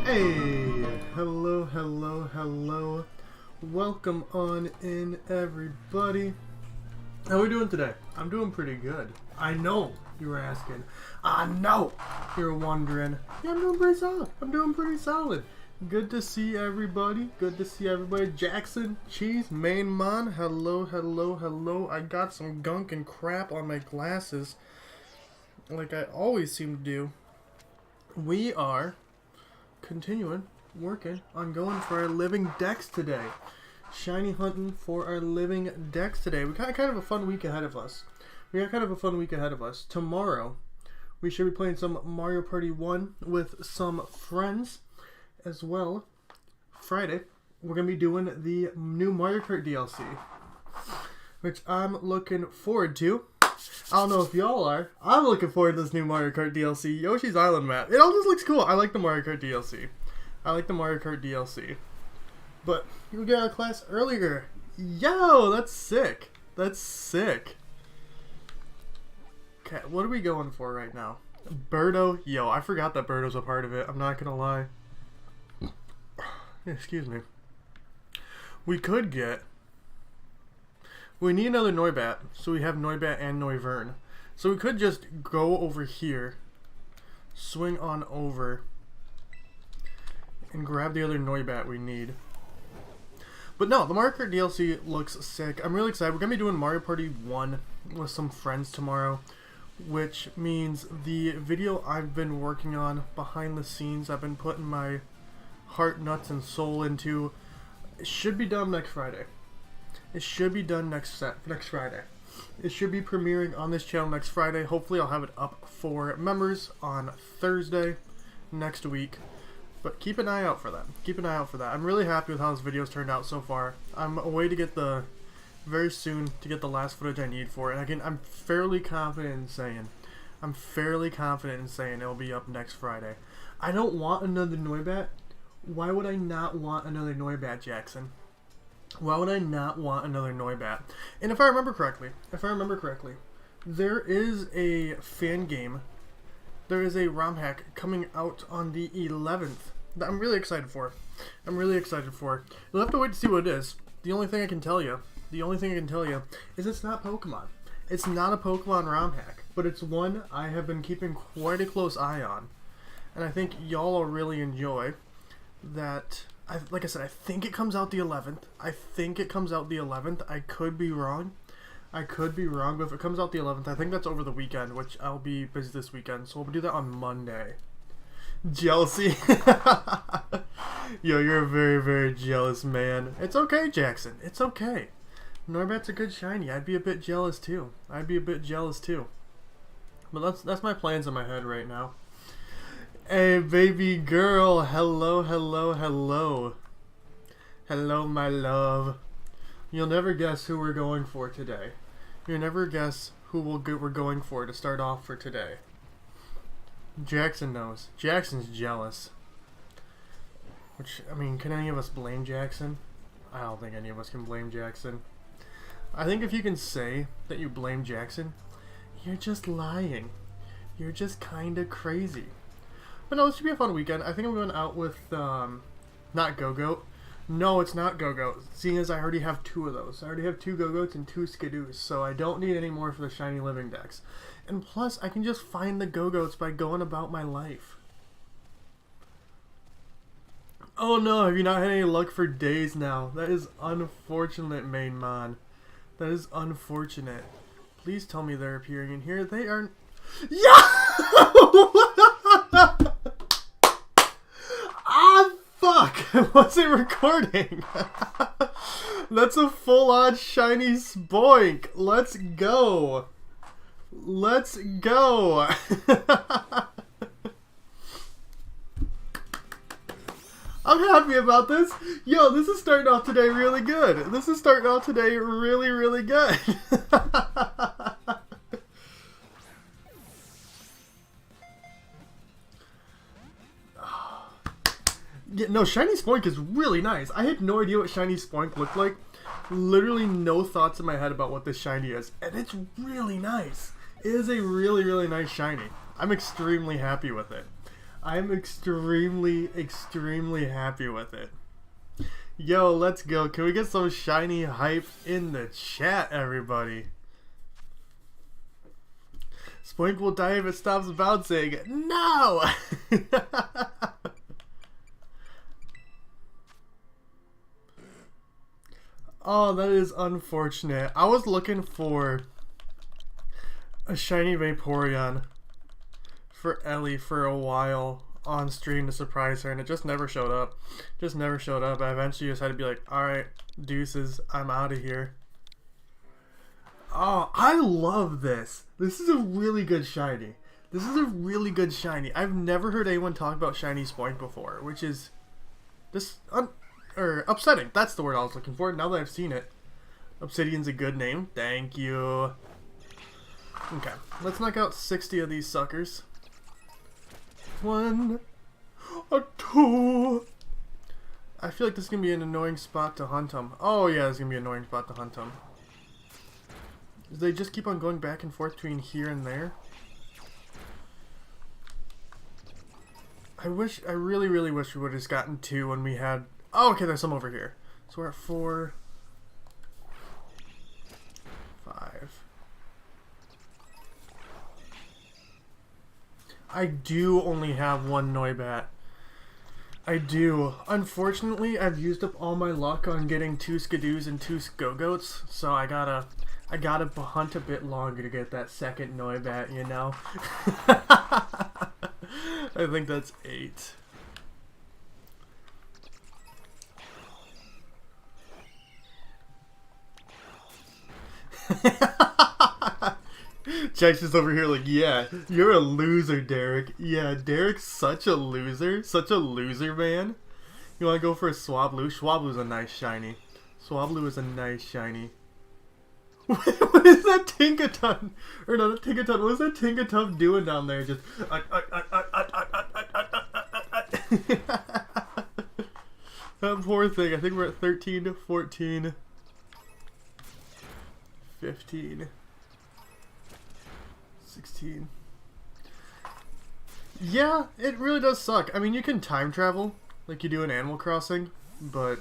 Hey, hello. Welcome on in, everybody. How are we doing today? I'm doing pretty good. I know you were asking. I know you're wondering. Yeah, I'm doing pretty solid. Good to see everybody. Jackson, Cheese, Main Mon. Hello. I got some gunk and crap on my glasses, like I always seem to do. We are continuing working on going for our living dex today. Shiny hunting for our living dex today. We got kind of a fun week ahead of us. Tomorrow, we should be playing some Mario Party 1 with some friends as well. Friday, we're going to be doing the new Mario Kart DLC, which I'm looking forward to. I don't know if y'all are. I'm looking forward to this new Mario Kart DLC, Yoshi's Island map. It all just looks cool. I like the Mario Kart DLC. But we got out of class earlier. Yo, that's sick. Okay, what are we going for right now? Birdo. Yo, I forgot that Birdo's a part of it. I'm not gonna lie. Excuse me. We need another Noibat, so we have Noibat and Noivern. So we could just go over here, swing on over, and grab the other Noibat we need. But no, the Mario Kart DLC looks sick. I'm really excited. We're going to be doing Mario Party 1 with some friends tomorrow, which means the video I've been working on behind the scenes, I've been putting my heart, nuts, and soul into, it should be done next Friday. It should be done next Friday. It should be premiering on this channel next Friday. Hopefully I'll have it up for members on Thursday next week. But keep an eye out for that. I'm really happy with how this video's turned out so far. I'm away to get very soon to get the last footage I need for it. And again, I'm fairly confident in saying it'll be up next Friday. I don't want another Noibat. Why would I not want another Noibat, Jackson? Why would I not want another Noibat? And if I remember correctly, there is a fan game. There is a ROM hack coming out on the 11th that I'm really excited for. You'll have to wait to see what it is. The only thing I can tell you is it's not Pokemon. It's not a Pokemon ROM hack, but it's one I have been keeping quite a close eye on. And I think y'all will really enjoy that. Like I said, I think it comes out the 11th. I could be wrong. But if it comes out the 11th, I think that's over the weekend, which I'll be busy this weekend, so we'll do that on Monday. Jealousy. Yo, you're a very, very jealous man. It's okay, Jackson. It's okay. Noibat's a good shiny. I'd be a bit jealous too. But that's my plans in my head right now. Hey, baby girl. Hello, my love. You'll never guess who we're going for today. You'll never guess who we're going for to start off for today. Jackson knows. Jackson's jealous. Which, I mean, can any of us blame Jackson? I don't think any of us can blame Jackson. I think if you can say that you blame Jackson, you're just lying. You're just kinda crazy. But no, this should be a fun weekend. I think I'm going out with, not Go-Goat. No, it's not Go-Goat, seeing as I already have two of those. I already have two Go-Goats and two Skidoos, so I don't need any more for the Shiny Living Dex. And plus, I can just find the Go-Goats by going about my life. Oh no, have you not had any luck for days now? That is unfortunate, Main Mon. That is unfortunate. Please tell me they're appearing in here. They aren't. Yeah! Fuck! I wasn't recording! That's a full-on shiny Spoink! Let's go! I'm happy about this! Yo, this is starting off today really good! Really good! Yeah, no, Shiny Spoink is really nice. I had no idea what Shiny Spoink looked like. Literally no thoughts in my head about what this shiny is. And it's really nice. It is a really, really nice shiny. I'm extremely happy with it. I'm extremely, extremely happy with it. Yo, let's go. Can we get some shiny hype in the chat, everybody? Spoink will die if it stops bouncing. No! Oh, that is unfortunate. I was looking for a shiny Vaporeon for Ellie for a while on stream to surprise her, and it just never showed up. Just never showed up. I eventually just had to be like, alright, deuces, I'm out of here. Oh, I love this. This is a really good shiny. This is a really good shiny. I've never heard anyone talk about shiny Spoink before, which is upsetting. That's the word I was looking for. Now that I've seen it. Obsidian's a good name. Thank you. Okay, let's knock out 60 of these suckers. 1, 2. I feel like this is going to be an annoying spot to hunt them. Oh yeah, this is going to be an annoying spot to hunt them. They just keep on going back and forth between here and there. I really, really wish we would have just gotten 2 when we had... Oh, okay, there's some over here. So we're at 4, 5. I do only have 1 Noibat. I do. Unfortunately, I've used up all my luck on getting 2 Skidoos and 2 Go-Goats, so I gotta hunt a bit longer to get that second Noibat, you know? I think that's 8. Jack's just over here like, yeah, you're a loser, Derek. Yeah, Derek's such a loser. Such a loser, man. You want to go for a Swablu? Swablu's a nice shiny. Swablu is a nice shiny. What is that Tinkaton? Or no, not Tinkaton. What is that Tinkaton doing down there? Just... That poor thing. I think we're at 13, 14, 15... 16. Yeah, it really does suck. I mean, you can time travel like you do in Animal Crossing, but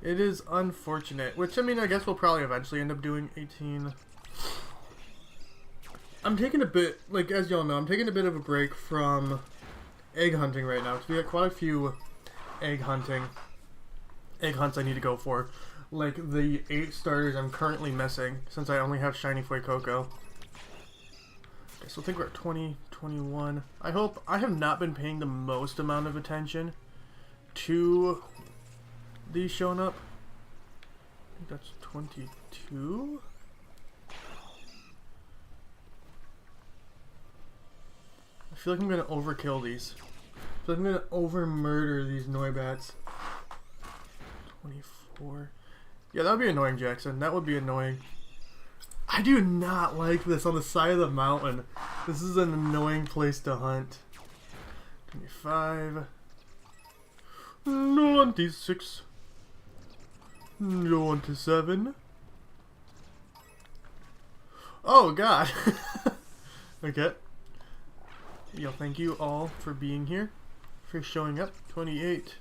it is unfortunate. Which, I mean, I guess we'll probably eventually end up doing 18. I'm taking a bit, like, as y'all know, I'm taking a bit of a break from egg hunting right now, because we got quite a few egg hunts I need to go for. Like, the 8 starters I'm currently missing, since I only have Shiny Fuecoco. So I think we're at 20, 21. I hope I have not been paying the most amount of attention to these showing up. I think that's 22. I feel like I'm going to overkill these. I feel like I'm going to over-murder these Noibats. 24. Yeah, that would be annoying, Jackson. That would be annoying. I do not like this on the side of the mountain. This is an annoying place to hunt. 25. 26. 27. Oh, God. Okay. Yo, thank you all for being here. For showing up. 28.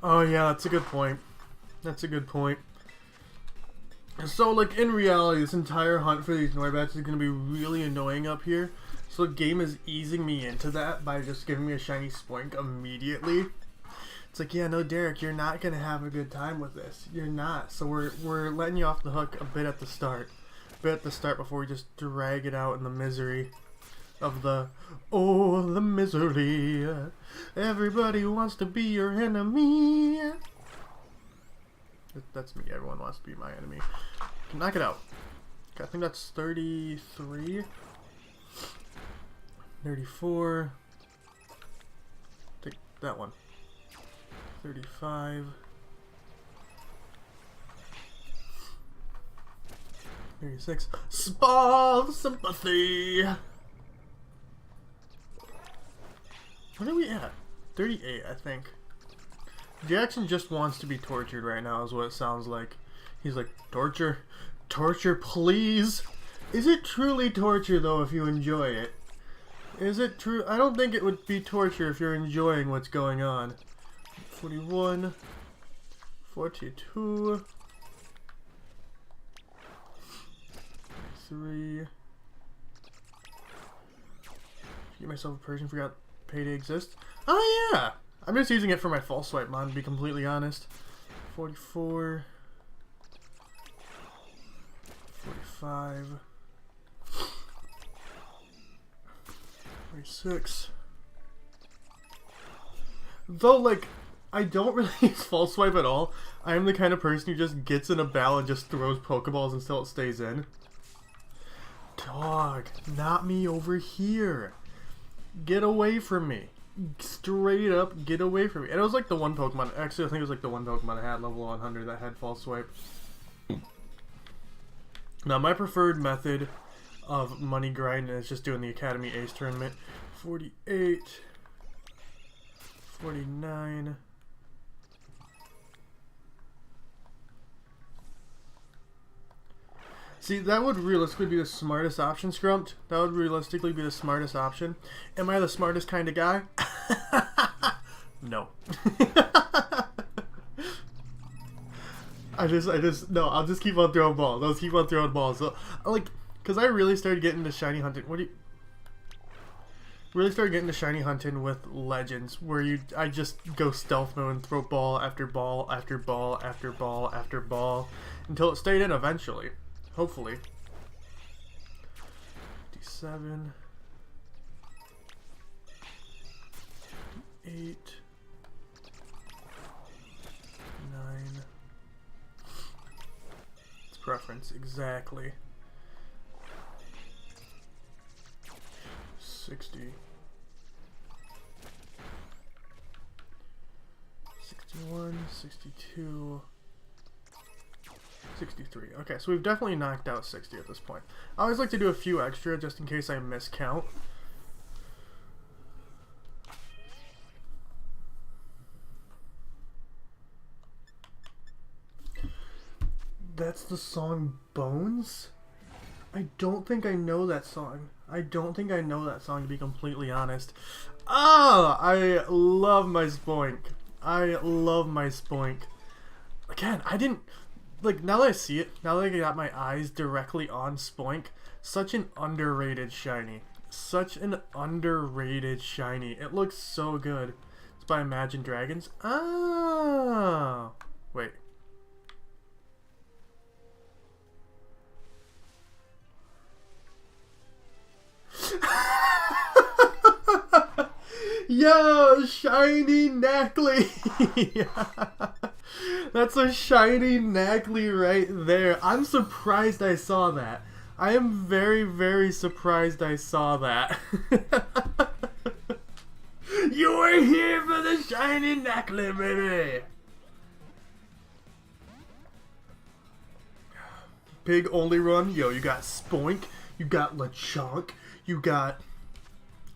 Oh yeah, that's a good point. That's a good point. So, like, in reality, this entire hunt for these Noibats is going to be really annoying up here. So the game is easing me into that by just giving me a shiny Spoink immediately. It's like, yeah, no, Derek, you're not going to have a good time with this. You're not. So we're letting you off the hook a bit at the start. A bit at the start before we just drag it out in the misery of the... Oh, the misery. Everybody wants to be your enemy. That's me. Everyone wants to be my enemy. Knock it out. Okay, I think that's 33. 34. Take that one. 35. 36. Spa of sympathy. What are we at? 38, I think. Jackson just wants to be tortured right now is what it sounds like. He's like, torture? Torture, please? Is it truly torture, though, if you enjoy it? Is it true? I don't think it would be torture if you're enjoying what's going on. 41. 42. 3. Get myself a Persian, forgot payday exists. Oh yeah! I'm just using it for my false swipe mod, to be completely honest. 44. 45. 46. Though, like, I don't really use false swipe at all. I am the kind of person who just gets in a ball and just throws Pokeballs until it stays in. Dog, not me over here. Get away from me. Straight up, get away from me. And it was like the one Pokemon, actually I think it was like the one Pokemon I had, level 100, that had false swipe. Now my preferred method of money grinding is just doing the Academy Ace tournament. 48. 49. See, that would realistically be the smartest option, Scrumped. That would realistically be the smartest option. Am I the smartest kind of guy? No. No, I'll just keep on throwing balls. I'll keep on throwing balls. So, like, because I really started getting into shiny hunting. Really started getting into shiny hunting with Legends, where I just go stealth mode and throw ball after ball after ball after ball after ball until it stayed in eventually. Hopefully. 57. 8. 9. It's preference, exactly. 60. 61, 62. 63. Okay, so we've definitely knocked out 60 at this point. I always like to do a few extra just in case I miscount. That's the song Bones? I don't think I know that song. I don't think I know that song, to be completely honest. Ah! I love my Spoink. I love my Spoink. Again, I didn't... Like, now that I see it, now that I got my eyes directly on Spoink, such an underrated shiny. Such an underrated shiny. It looks so good. It's by Imagine Dragons. Oh! Wait. Yo, shiny Knackley! That's a shiny Knackley right there. I'm surprised I saw that. I am very, very surprised I saw that. You were here for the shiny Knackley, baby! Big only run. Yo, you got Spoink, you got Lechonk, you got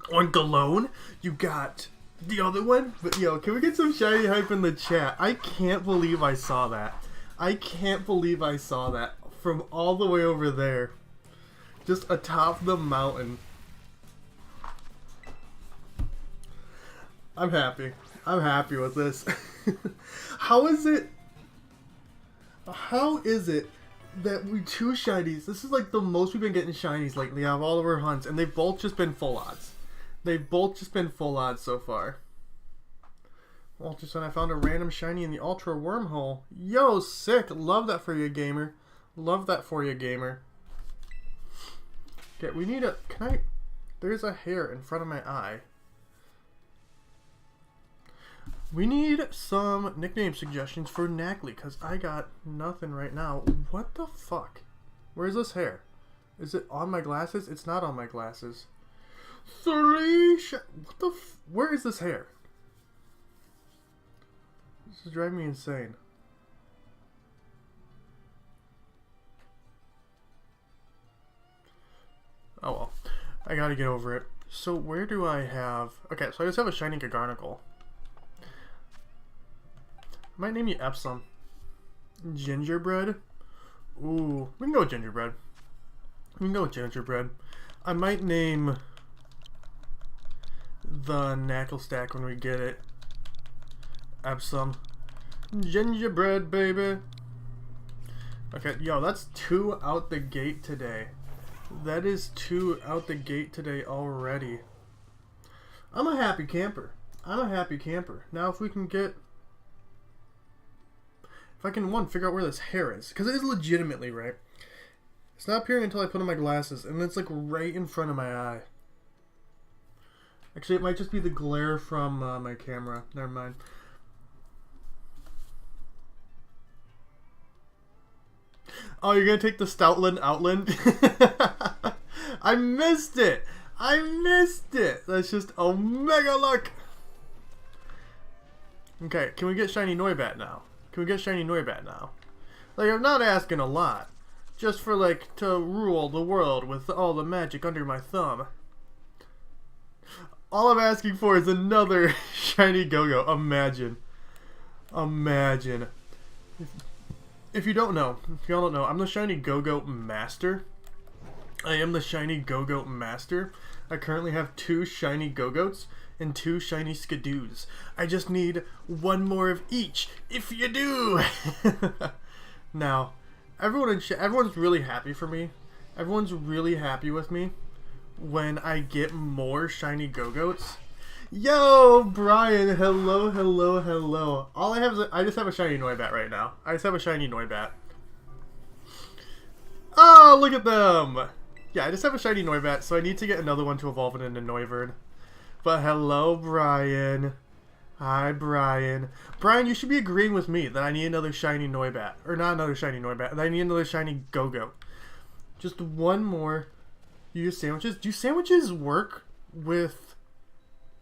Oinkalone, you got the other one. But yo, can we get some shiny hype in the chat? I can't believe I saw that. I can't believe I saw that from all the way over there. Just atop the mountain. I'm happy. I'm happy with this. How is it that we two shinies, this is like the most we've been getting shinies lately out of all of our hunts, and they've both just been full odds. They've both just been full odds so far. Ultrasun, I found a random shiny in the Ultra Wormhole. Yo, sick. Love that for you, gamer. Love that for you, gamer. Okay, we need a... Can I... There's a hair in front of my eye. We need some nickname suggestions for Knackley, because I got nothing right now. What the fuck? Where's this hair? Is it on my glasses? It's not on my glasses. What the where is this hair? This is driving me insane. Oh well. I gotta get over it. So where do I have... Okay, so I just have a shiny Garganicle. I might name you Epsom. Gingerbread. Ooh, we can go with gingerbread. We can go with gingerbread. I might name the knackle stack when we get it Epsom. Gingerbread, baby. Okay, yo, that's 2 out the gate today. That is 2 out the gate today already. I'm a happy camper. I'm a happy camper. Now if we can get... If I can, one, figure out where this hair is. Because it is legitimately, right? It's not appearing until I put on my glasses. And it's like right in front of my eye. Actually, it might just be the glare from my camera. Never mind. Oh, you're going to take the Stoutland Outland? I missed it! I missed it! That's just Omega luck! Okay, can we get Shiny Noibat now? Can we get Shiny Noibat now? Like, I'm not asking a lot. Just for, like, to rule the world with all the magic under my thumb. All I'm asking for is another Shiny Go-Go. Imagine. Imagine. If you don't know, if y'all don't know, I'm the Shiny Go-Go Master. I am the Shiny Go-Go Master. I currently have 2 Shiny Go-Goats and 2 Shiny Skidoos. I just need 1 more of each, if you do! Now, everyone's really happy for me. Everyone's really happy with me when I get more Shiny Go-Goats. Yo, Brian, hello, hello, hello. All I have is I just have a Shiny Noibat right now. I just have a Shiny Noibat. Oh, look at them! Yeah, I just have a Shiny Noibat, so I need to get another one to evolve it into Noivern. But hello, Brian. Hi, Brian. Brian, you should be agreeing with me that I need another Shiny Noibat. Or not another Shiny Noibat, that I need another Shiny Go-Go. Just 1 more. You use sandwiches? Do sandwiches work with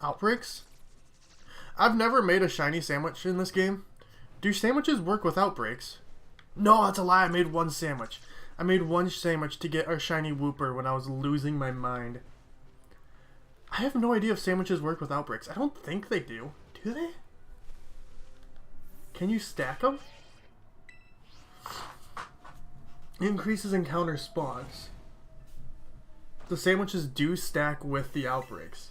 outbreaks? I've never made a shiny sandwich in this game. Do sandwiches work with outbreaks? No, that's a lie. I made 1 sandwich. I made 1 sandwich to get our shiny Wooper when I was losing my mind. I have no idea if sandwiches work with outbreaks. I don't think they do. Do they? Can you stack them? It increases encounter spawns. The sandwiches do stack with the outbreaks.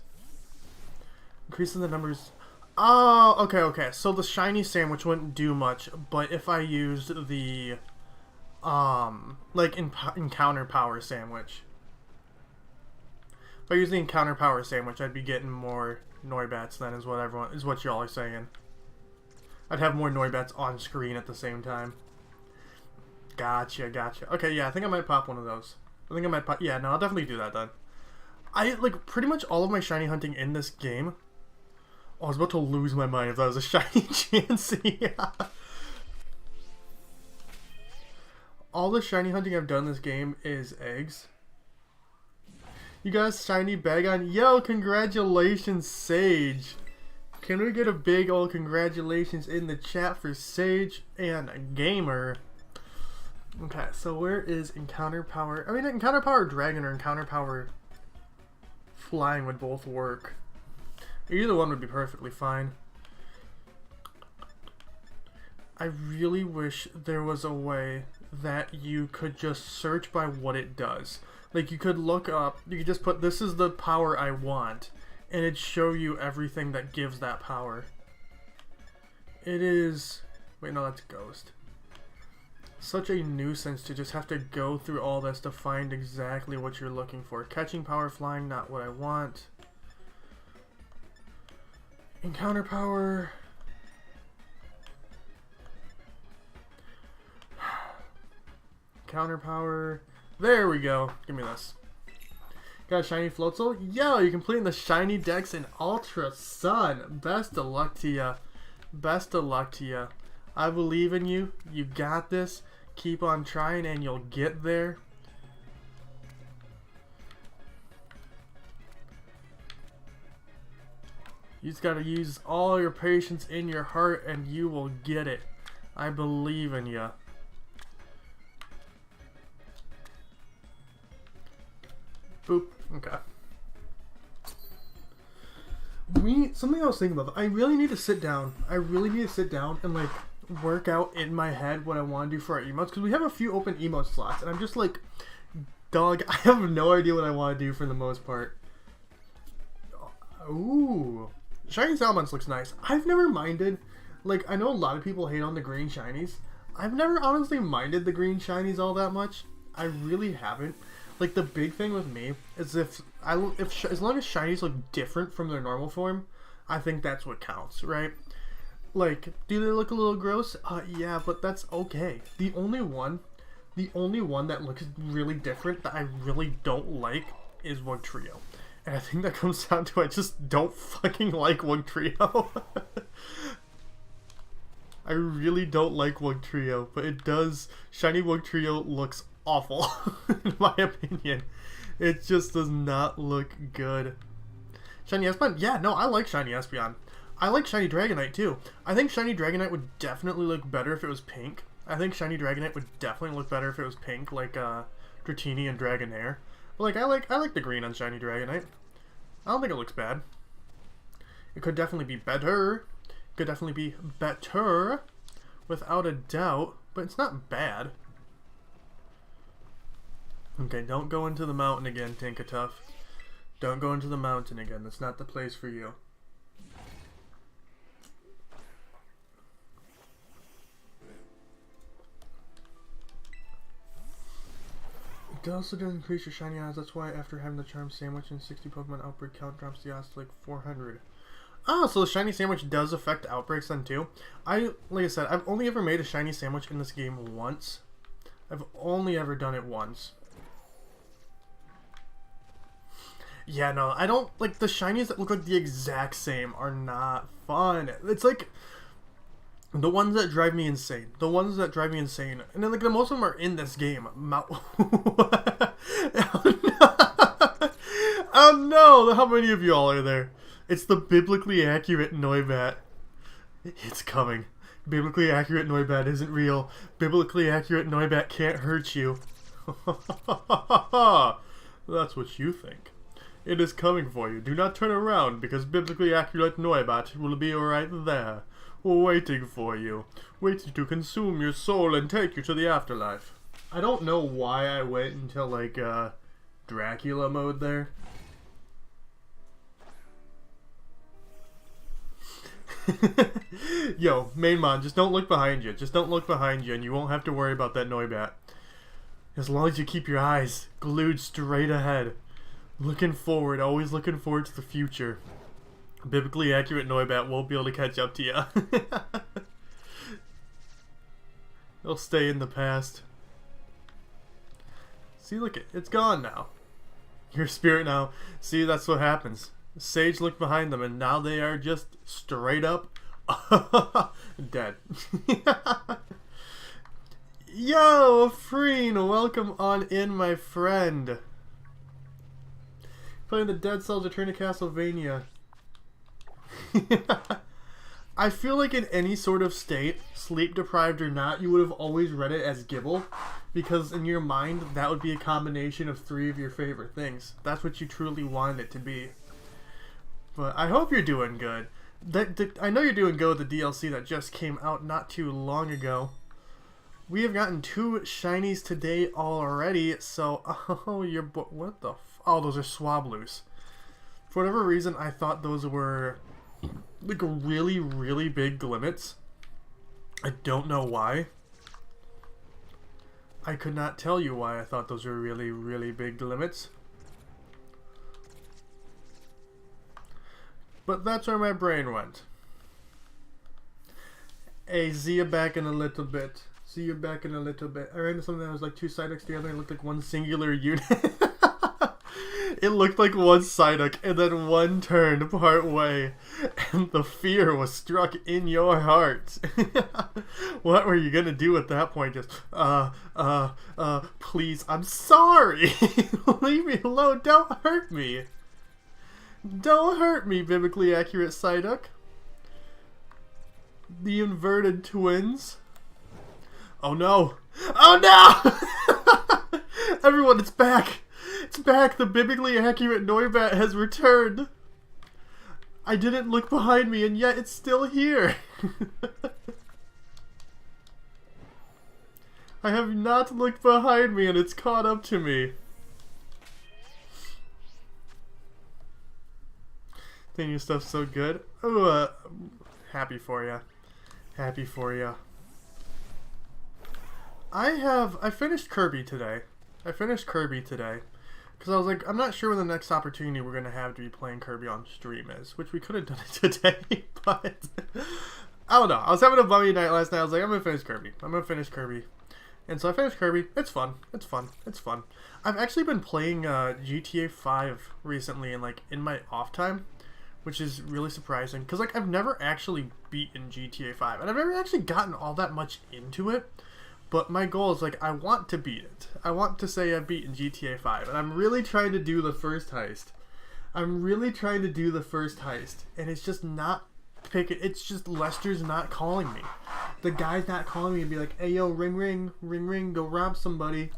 Increasing the numbers. Oh, okay, okay. So the shiny sandwich wouldn't do much, but if I used the like encounter power sandwich. If I use the encounter power sandwich, I'd be getting more Noibats then, is what y'all are saying. I'd have more Noibats on screen at the same time. Gotcha, gotcha. Okay, yeah, I think I might pop one of those. I think I might pop. Yeah, no, I'll definitely do that then. I like pretty much all of my shiny hunting in this game. Oh, I was about to lose my mind if that was a shiny Chansey. All the shiny hunting I've done in this game is eggs. You got a shiny Bagon. Yo, congratulations, Sage. Can we get a big old congratulations in the chat for Sage and Gamer? Okay, so where is Encounter Power? I mean, Encounter Power Dragon or Encounter Power Flying would both work. Either one would be perfectly fine. I really wish there was a way that you could just search by what it does. Like, you could look up, you could just put, this is the power I want, and it'd show you everything that gives that power. It is... Wait, no, that's Ghost. Such a nuisance to just have to go through all this to find exactly what you're looking for. Catching power, flying, not what I want. Encounter power... Counter power. There we go. Give me this. Got a shiny Floatzel. Yo, you're completing the shiny Dex in Ultra Sun. Best of luck to ya. Best of luck to ya. I believe in you. You got this. Keep on trying and you'll get there. You just gotta use all your patience in your heart and you will get it. I believe in ya. Boop. Okay. Something I was thinking about. I really need to sit down. I really need to sit down and like work out in my head what I want to do for our emotes, because we have a few open emote slots, and I'm just like, dog, I have no idea what I want to do for the most part. Ooh. Shiny Salamence looks nice. I've never minded, like, I know a lot of people hate on the green shinies. I've never honestly minded the green shinies all that much. I really haven't. Like, the big thing with me is as long as shinies look different from their normal form, I think that's what counts, right? Like, do they look a little gross? Yeah, but that's okay. The only one that looks really different that I really don't like is Wugtrio. And I think that comes down to I just don't fucking like Wugtrio. I really don't like Wugtrio, but it does. Shiny Wugtrio looks awful, in my opinion. It just does not look good. Shiny Espeon? Yeah, no, I like Shiny Espeon. I like Shiny Dragonite too. I think Shiny Dragonite would definitely look better if it was pink. I think Shiny Dragonite would definitely look better if it was pink, like Dratini and Dragonair. But like I like the green on Shiny Dragonite. I don't think it looks bad. It could definitely be better. Could definitely be better, without a doubt. But it's not bad. Okay, don't go into the mountain again, Tinkatuff. Don't go into the mountain again. That's not the place for you. It also does increase your shiny odds. That's why after having the charm sandwich and 60 Pokemon outbreak count drops the odds to like 400. Oh, so the shiny sandwich does affect outbreaks then too. Like I said, I've only ever made a shiny sandwich in this game once. I've only ever done it once. Yeah, no, I don't like the shinies that look like the exact same are not fun. It's like the ones that drive me insane. The ones that drive me insane. And then like the most of them are in this game. Oh no! How many of y'all are there? It's the biblically accurate Noibat. It's coming. Biblically accurate Noibat isn't real. Biblically accurate Noibat can't hurt you. That's what you think. It is coming for you. Do not turn around, because biblically accurate Noibat will be right there, waiting for you, waiting to consume your soul and take you to the afterlife. I don't know why I went until like Dracula mode there. Yo, Mainmon, just don't look behind you. Just don't look behind you and you won't have to worry about that Noibat. As long as you keep your eyes glued straight ahead. Looking forward, always looking forward to the future. Biblically accurate Noibat won't be able to catch up to you. It'll stay in the past. See, look, it's gone now. Your spirit now. See, that's what happens. Sage looked behind them, and now they are just straight up dead. Yo, Freen, welcome on in, my friend. Playing the Dead Cells Return to Castlevania. I feel like in any sort of state, sleep deprived or not, you would have always read it as Gibble, because in your mind, that would be a combination of 3 of your favorite things. That's what you truly wanted it to be. But I hope you're doing good. I know you're doing good with the DLC that just came out not too long ago. We have gotten 2 shinies today already, so what the oh, those are Swabloos. For whatever reason, I thought those were like really, really big Glimmets. I don't know why. I could not tell you why I thought those were really, really big Glimmets. But that's where my brain went. Hey, see you back in a little bit. See you back in a little bit. I ran into something that was like 2 Psyducks together and it looked like one singular unit. It looked like one Psyduck and then one turned part way. And the fear was struck in your heart. What were you gonna do at that point? Just, please, I'm sorry. Leave me alone. Don't hurt me. Don't hurt me, biblically accurate Psyduck. The inverted twins. Oh no. Oh no! Everyone, it's back! It's back! The biblically accurate Noibat has returned! I didn't look behind me and yet it's still here! I have not looked behind me and it's caught up to me. Think your stuff's so good. Ooh, happy for ya. Happy for ya. I finished Kirby today. Because I was like, I'm not sure when the next opportunity we're going to have to be playing Kirby on stream is. Which we could have done it today, but... I don't know. I was having a bummy night last night. I was like, I'm going to finish Kirby. And so I finished Kirby. It's fun. I've actually been playing GTA 5 recently and like in my off time, which is really surprising. Because like I've never actually beaten GTA 5. And I've never actually gotten all that much into it. But my goal is like, I want to beat it. I want to say I've beaten GTA 5. And I'm really trying to do the first heist. And it's just not it's just Lester's not calling me. The guy's not calling me and be like, hey yo, ring, go rob somebody.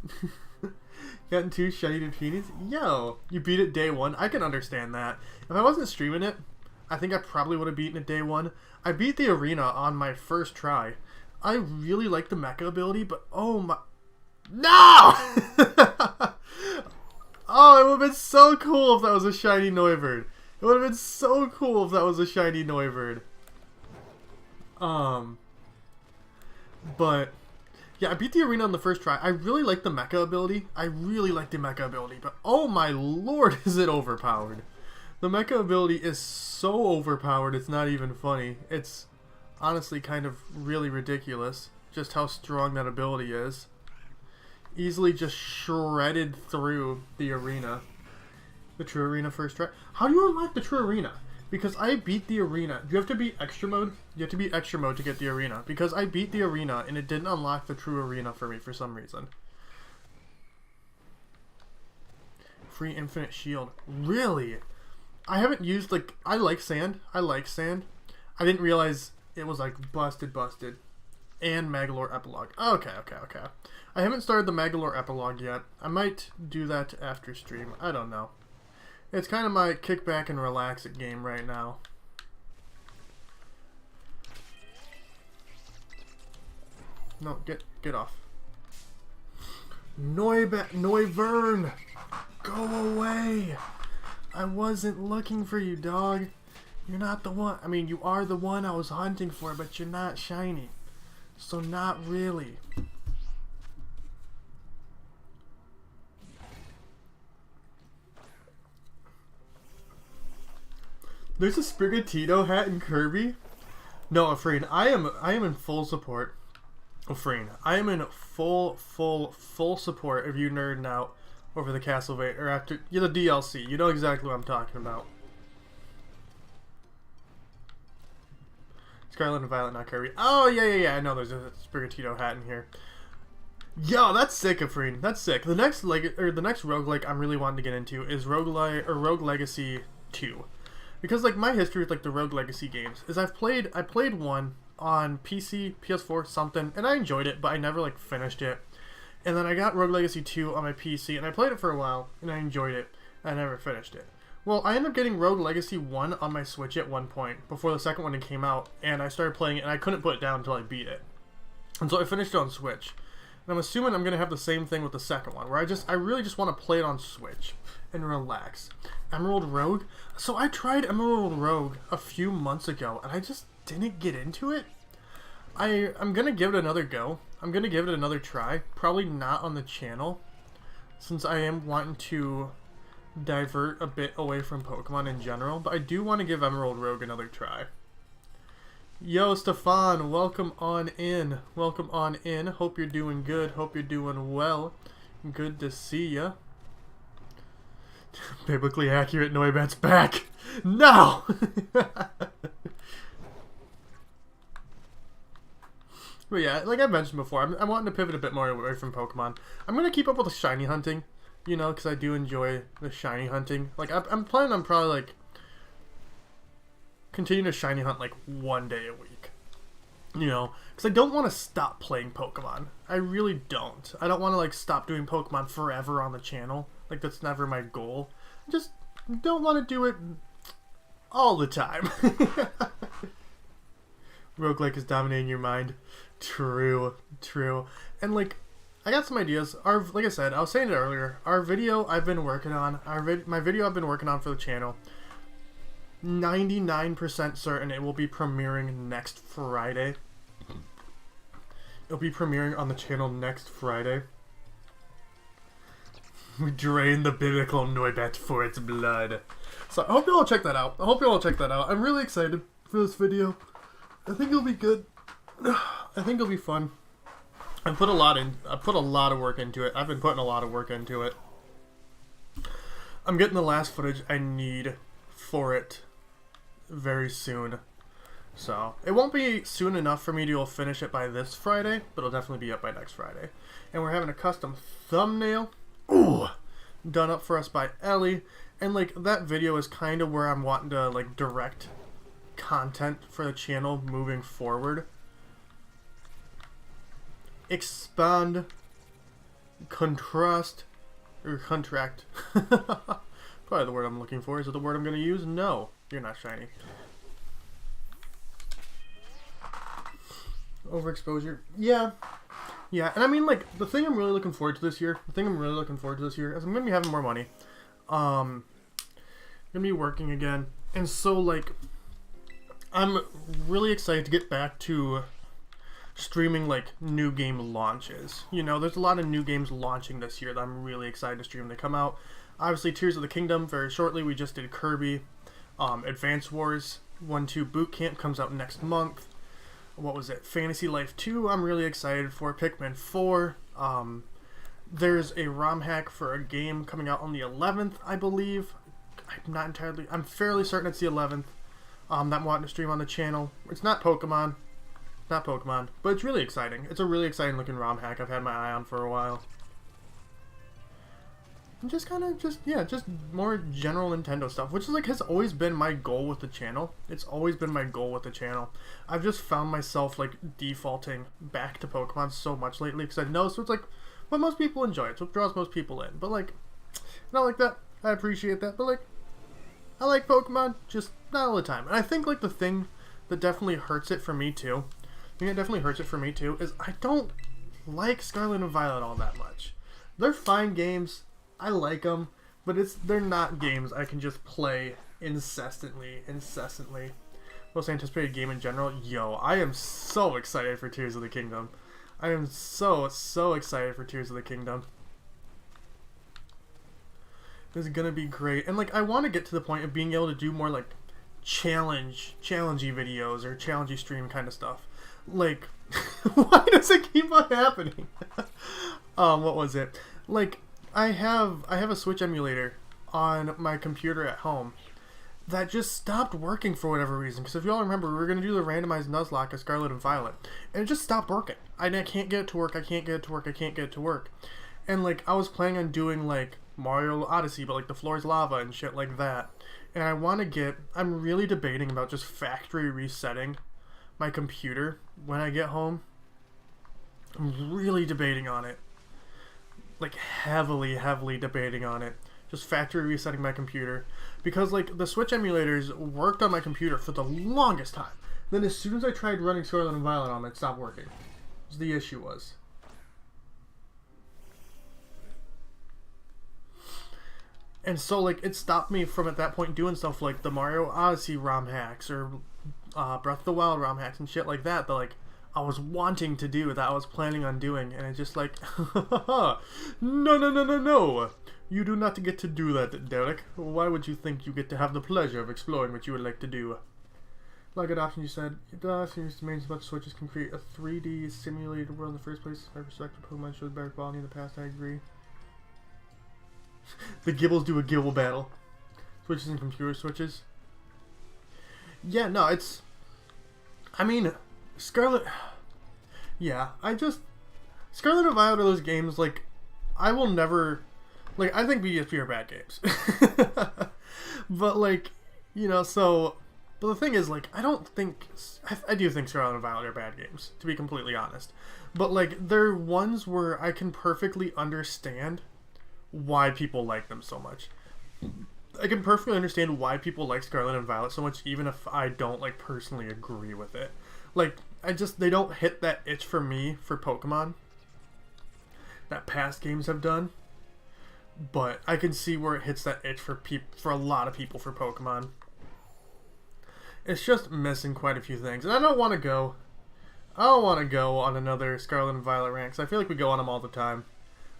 Gotten 2 shiny bikinis? Yo, you beat it day 1. I can understand that. If I wasn't streaming it, I think I probably would have beaten it day 1. I beat the arena on my first try. I really like the mecha ability, but oh my... No! Oh, it would have been so cool if that was a shiny Noivern. But yeah, I beat the arena on the first try. I really like the mecha ability. But oh my lord, is it overpowered. The mecha ability is so overpowered, it's not even funny. It's honestly kind of really ridiculous just how strong that ability is. Easily just shredded through the arena. The true arena first try. How do you unlock the true arena? Because I beat the arena. Do you have to be extra mode? You have to be extra mode to get the arena. Because I beat the arena and it didn't unlock the true arena for me for some reason. Free infinite shield. Really? I haven't used like... I like sand. I didn't realize it was like busted. And Magolor epilogue. Okay. I haven't started the Magolor epilogue yet. I might do that after stream. I don't know. It's kind of my kick back and relax it game right now. No, get off. Noivern! Go away! I wasn't looking for you, dog. You're not the one. I mean, you are the one I was hunting for, but you're not shiny. So not really. There's a Sprigatito hat in Kirby? No, Afreen, I am in full support. Afreen, I am in full support of you nerding out over the Castlevania, or after, the DLC. You know exactly what I'm talking about. Scarlet and Violet, not Kirby. Oh, yeah, I know there's a Sprigatito hat in here. Yo, that's sick, Afreen. That's sick. The next roguelike I'm really wanting to get into is Rogue Legacy 2. Because like my history with like the Rogue Legacy games is I played one on PC, PS4, something, and I enjoyed it, but I never like finished it. And then I got Rogue Legacy 2 on my PC, and I played it for a while, and I enjoyed it, and I never finished it. Well, I ended up getting Rogue Legacy 1 on my Switch at one point, before the second one came out, and I started playing it, and I couldn't put it down until I beat it. And so I finished it on Switch. And I'm assuming I'm going to have the same thing with the second one, where I really just want to play it on Switch, and relax. Emerald Rogue? So I tried Emerald Rogue a few months ago, and I just didn't get into it. I'm going to give it another go. I'm going to give it another try. Probably not on the channel, since I am wanting to divert a bit away from Pokemon in general, but I do want to give Emerald Rogue another try. Yo, Stefan, welcome on in. Hope you're doing good. Hope you're doing well. Good to see ya. Biblically accurate Noibat's back. No! But yeah, like I mentioned before, I'm wanting to pivot a bit more away from Pokemon. I'm going to keep up with the shiny hunting, because I do enjoy the shiny hunting. Like, I'm planning on probably, like, continue to shiny hunt, like, one day a week. Because I don't want to stop playing Pokemon. I really don't. I don't want to, like, stop doing Pokemon forever on the channel. Like, that's never my goal. I just don't want to do it all the time. Roguelike is dominating your mind. True. And, like, I got some ideas. Like I said, I was saying it earlier. Our video I've been working on, my video I've been working on for the channel, 99% certain it will be premiering next Friday. It'll be premiering on the channel next Friday. We drain the biblical Noibet for its blood. So I hope you all check that out. I'm really excited for this video. I think it'll be good. I think it'll be fun. I put a lot of work into it. I've been putting a lot of work into it. I'm getting the last footage I need for it very soon. So it won't be soon enough for me to finish it by this Friday, but it'll definitely be up by next Friday. And we're having a custom thumbnail done up for us by Ellie. And like that video is kind of where I'm wanting to like direct content for the channel moving forward. Expand, contrast, or contract. Probably the word I'm looking for. Is it the word I'm going to use? No, you're not shiny. Overexposure. Yeah. And I mean, like, the thing I'm really looking forward to this year, is I'm going to be having more money. Going to be working again. And so, like, I'm really excited to get back to streaming like new game launches. You know, there's a lot of new games launching this year that I'm really excited to stream. They come out. Obviously, Tears of the Kingdom very shortly. We just did Kirby. Advance Wars 1-2 Boot Camp comes out next month. What was it? Fantasy Life 2 I'm really excited for. Pikmin 4. There's a ROM hack for a game coming out on the 11th, I believe. I'm fairly certain it's the 11th. That I'm wanting to stream on the channel. It's not Pokemon, but it's really exciting. It's a really exciting looking ROM hack I've had my eye on for a while. And just more general Nintendo stuff, which is like has always been my goal with the channel. I've just found myself like defaulting back to Pokemon so much lately because I know so it's like what most people enjoy. It's what draws most people in. But like, not like that. I appreciate that, but like, I like Pokemon, just not all the time. And I think like the thing that definitely hurts it for me too. Is I don't like Scarlet and Violet all that much. They're fine games. I like them, but they're not games I can just play incessantly. Most anticipated game in general. Yo, I am so excited for Tears of the Kingdom. I am so excited for Tears of the Kingdom. This is gonna be great. And like I want to get to the point of being able to do more like challengey videos or challengey stream kind of stuff. Like, why does it keep on happening? What was it? Like, I have a Switch emulator on my computer at home that just stopped working for whatever reason. Because if y'all remember, we were going to do the randomized Nuzlocke of Scarlet and Violet. And it just stopped working. I can't get it to work. And, like, I was planning on doing, like, Mario Odyssey, but, like, the floor's lava and shit like that. And I'm really debating about just factory resetting my computer when I get home. I'm really debating on it. Like, heavily debating on it. Just factory resetting my computer. Because, like, the Switch emulators worked on my computer for the longest time. Then as soon as I tried running Scarlet and Violet on it, stopped working. That's the issue was. And so, like, it stopped me from, at that point, doing stuff like the Mario Odyssey ROM hacks or Breath of the Wild ROM hacks and shit like that like, I was wanting to do, that I was planning on doing. And it's just like, no. You do not get to do that, Derek. Why would you think you get to have the pleasure of exploring what you would like to do? Like good option, you said. It does. Seems to me as much Switches can create a 3D simulated world in the first place. My perspective, Pokemon shows better quality in the past, I agree. The Gibbles do a Gibble battle. Switches and computer switches. Yeah, no, it's... I mean, Scarlet... Yeah, Scarlet and Violet are those games, like, I will never... Like, I think BSP are bad games. But, like, you know, so... But the thing is, like, I don't think... I do think Scarlet and Violet are bad games, to be completely honest. But, like, they're ones where I can perfectly understand why people like them so much. I can perfectly understand why people like Scarlet and Violet so much, even if I don't, like, personally agree with it. Like, they don't hit that itch for me for Pokemon. that past games have done. But I can see where it hits that itch for a lot of people for Pokemon. It's just missing quite a few things. And I don't want to go on another Scarlet and Violet rant, 'cause I feel like we go on them all the time.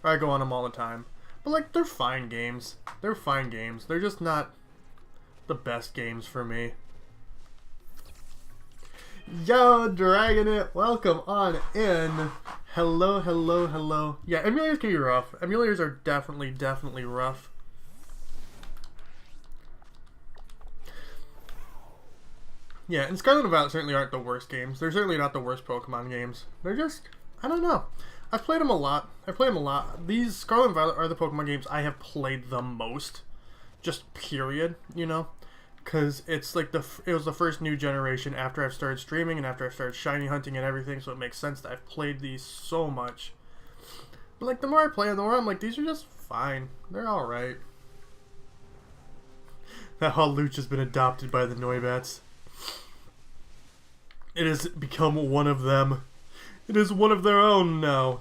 Or I go on them all the time. But, like, they're fine games. They're fine games. They're just not the best games for me. Yo, Dragonite, welcome on in. Hello, hello, hello. Yeah, emulators can be rough. Emulators are definitely rough. Yeah, and Scarlet and Violet certainly aren't the worst games. They're certainly not the worst Pokemon games. They're just, I don't know. I've played them a lot. These Scarlet and Violet are the Pokemon games I have played the most. Just period, you know? Because it's like it was the first new generation after I've started streaming and after I've started shiny hunting and everything, so it makes sense that I've played these so much. But like the more I play them, the more I'm like, these are just fine. They're alright. That Hawlucha has been adopted by the Noibats. It has become one of them. It is one of their own now.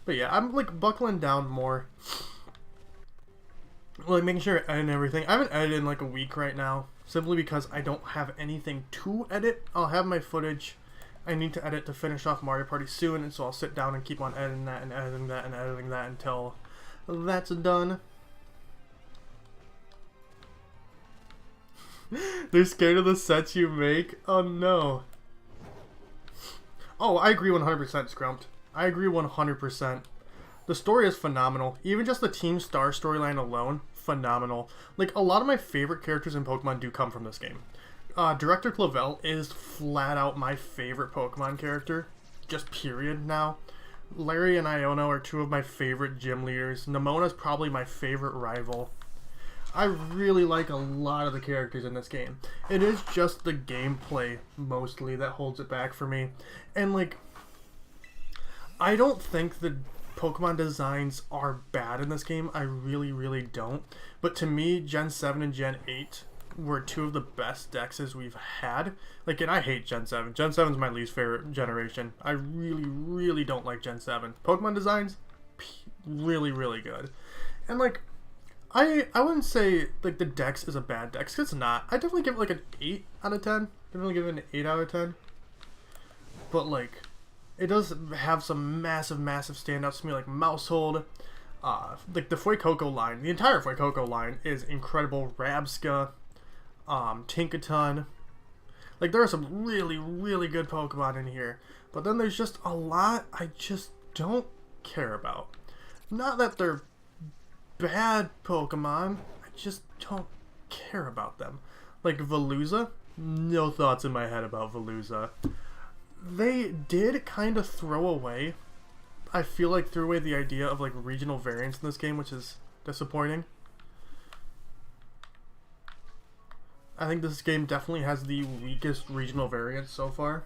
But yeah, I'm like buckling down more. Like making sure I edit everything. I haven't edited in like a week right now. Simply because I don't have anything to edit. I'll have my footage. I need to edit to finish off Mario Party soon. And so I'll sit down and keep on editing that and editing that and editing that until that's done. They're scared of the sets you make? Oh no. Oh, I agree 100%, Scrumped. I agree 100%. The story is phenomenal. Even just the Team Star storyline alone, phenomenal. Like, a lot of my favorite characters in Pokemon do come from this game. Director Clavel is flat out my favorite Pokemon character. Just period now. Larry and Iono are two of my favorite gym leaders. Nemona's probably my favorite rival. I really like a lot of the characters in this game. It is just the gameplay, mostly, that holds it back for me. And, like, I don't think the Pokemon designs are bad in this game. I really don't. But to me, Gen 7 and Gen 8 were two of the best dexes we've had. Like, and I hate Gen 7. Gen 7 is my least favorite generation. I really don't like Gen 7. Pokemon designs, really good. And, like, I wouldn't say, like, the dex is a bad dex. It's not. I definitely give it, like, an 8 out of 10. Definitely give it an 8 out of 10. But, like, it does have some massive standouts to me, like Mousehold, like the Fuecoco line. The entire Fuecoco line is incredible. Rabsca, Tinkaton. Like, there are some really good Pokemon in here. But then there's just a lot I just don't care about. Not that they're bad Pokemon, I just don't care about them. Like Veluza, no thoughts in my head about Veluza. They did kind of throw away, I feel like threw away the idea of like regional variants in this game, which is disappointing. I think this game definitely has the weakest regional variants so far.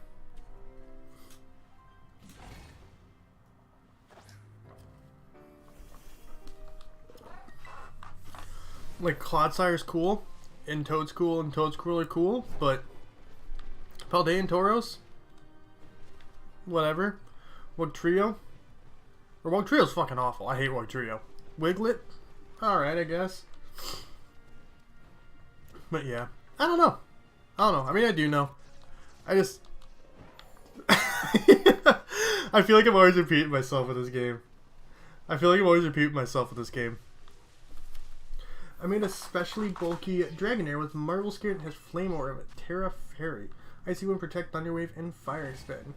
Like, Clodsire's cool, and Toad's cool, and Toadsquirrel are cool, but Paldean Tauros? Whatever. Wugtrio? Or Wugtrio's fucking awful. I hate Wugtrio. Wiglet? Alright, I guess. But yeah. I don't know. I mean, I do know. I just... I feel like I'm always repeating myself with this game. I made a specially bulky Dragonair with Marvel Skirt and has Flame Orb, Terra Fairy, Icy Wind, Protect, Thunder Wave, and Fire Spin.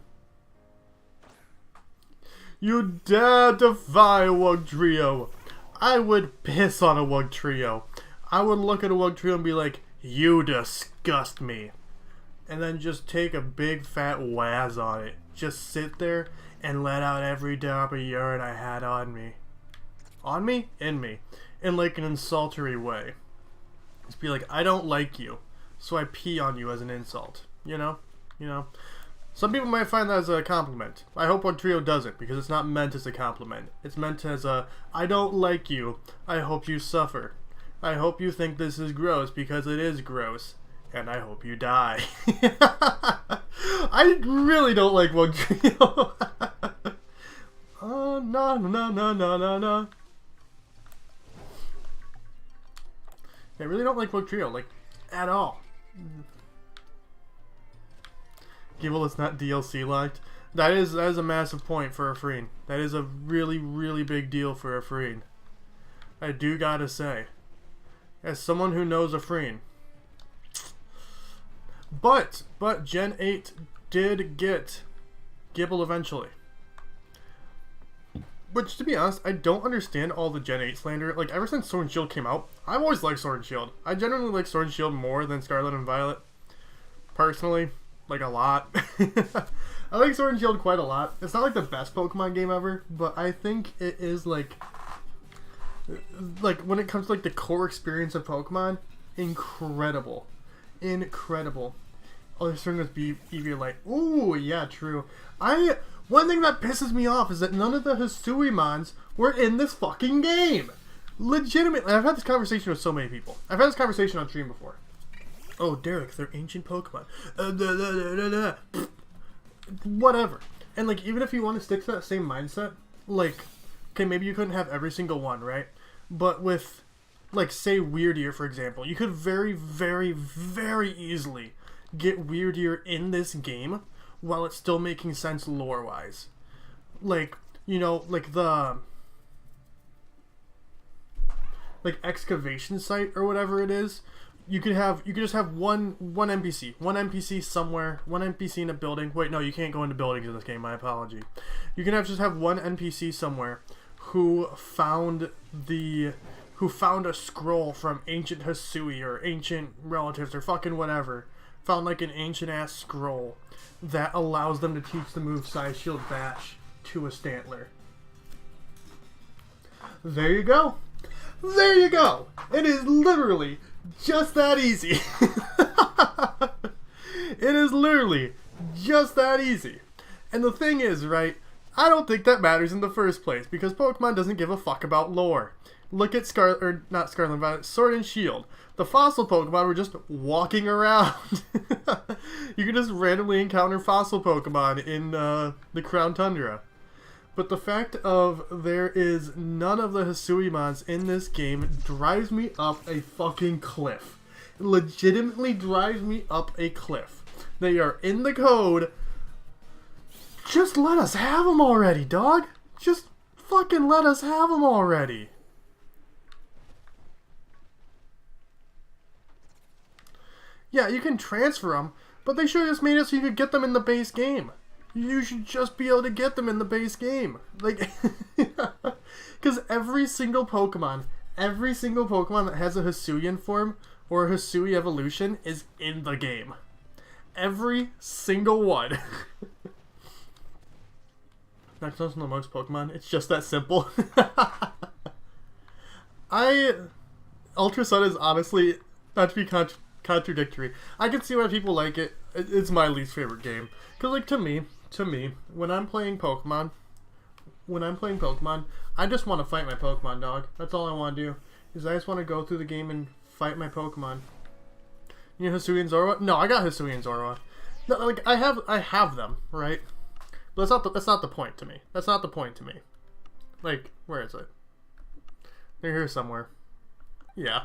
You dare defy Wugtrio! I would piss on a Wugtrio. I would look at a Wugtrio and be like, you disgust me. And then just take a big fat waz on it. Just sit there and let out every drop of urine I had on me. On me? In me. In like an insultory way. Just be like, I don't like you, so I pee on you as an insult. You know? Some people might find that as a compliment. I hope Wugtrio doesn't, because it's not meant as a compliment. It's meant as a, I don't like you, I hope you suffer. I hope you think this is gross, because it is gross. and I hope you die. I really don't like Wug Trio. Oh, no, no, no, no, no, no. I really don't like Wug Trio, like, at all. Gibble is not DLC locked. That is a massive point for a Freen. That is a really, really big deal for a Freen. I do gotta say. As someone who knows a Freen. But Gen 8 did get Gibble eventually. Which, to be honest, I don't understand all the Gen 8 slander. Like, ever since Sword and Shield came out, I've always liked Sword and Shield. I generally like Sword and Shield more than Scarlet and Violet. Personally. Like, a lot. I like Sword and Shield quite a lot. It's not like the best Pokemon game ever, but I think it is like when it comes to like the core experience of Pokemon, incredible. Incredible. Oh, they're starting with Eevee Light. Ooh, yeah, true. One thing that pisses me off is that none of the Hisuiemons were in this fucking game. Legitimately, I've had this conversation with so many people. I've had this conversation on stream before. Oh, Derek, they're ancient Pokemon. Whatever. And, like, even if you want to stick to that same mindset, like, okay, maybe you couldn't have every single one, right? But with, like, say, Weirdier, for example, you could very, very, very easily get Weirdier in this game while it's still making sense lore-wise. Like, you know, like the... like, excavation site or whatever it is. You could just have one NPC somewhere, one NPC in a building. Wait, no, you can't go into buildings in this game. My apology. You can just have one NPC somewhere who found a scroll from ancient Hisui or ancient relatives or fucking whatever. Found like an ancient ass scroll that allows them to teach the move Psy Shield Bash to a Stantler. There you go. There you go. It is literally just that easy. It is literally just that easy. And the thing is, right, I don't think that matters in the first place because Pokemon doesn't give a fuck about lore. Look at Sword and Shield. The fossil Pokemon were just walking around. You can just randomly encounter fossil Pokemon in the Crown Tundra. But the fact of there is none of the Hisuiemons in this game drives me up a fucking cliff. It legitimately drives me up a cliff. They are in the code. Just let us have them already, dog. Just fucking let us have them already. Yeah, you can transfer them, but they should have just made it so you could get them in the base game. You should just be able to get them in the base game. Like, because every single Pokemon that has a Hisuian form or a Hisui evolution is in the game. Every single one. Not just the most Pokemon, it's just that simple. Ultra Sun is honestly, not to be contradictory, I can see why people like it. It's my least favorite game. Because, like, to me, when I'm playing Pokemon, I just want to fight my Pokemon, dog. That's all I want to do. Is I just want to go through the game and fight my Pokemon. You know Hisui and Zorua? No, I got Hisui and Zorua. No, like, I have them, right? But that's not the point to me. That's not the point to me. Like, where is it? They're here somewhere. Yeah.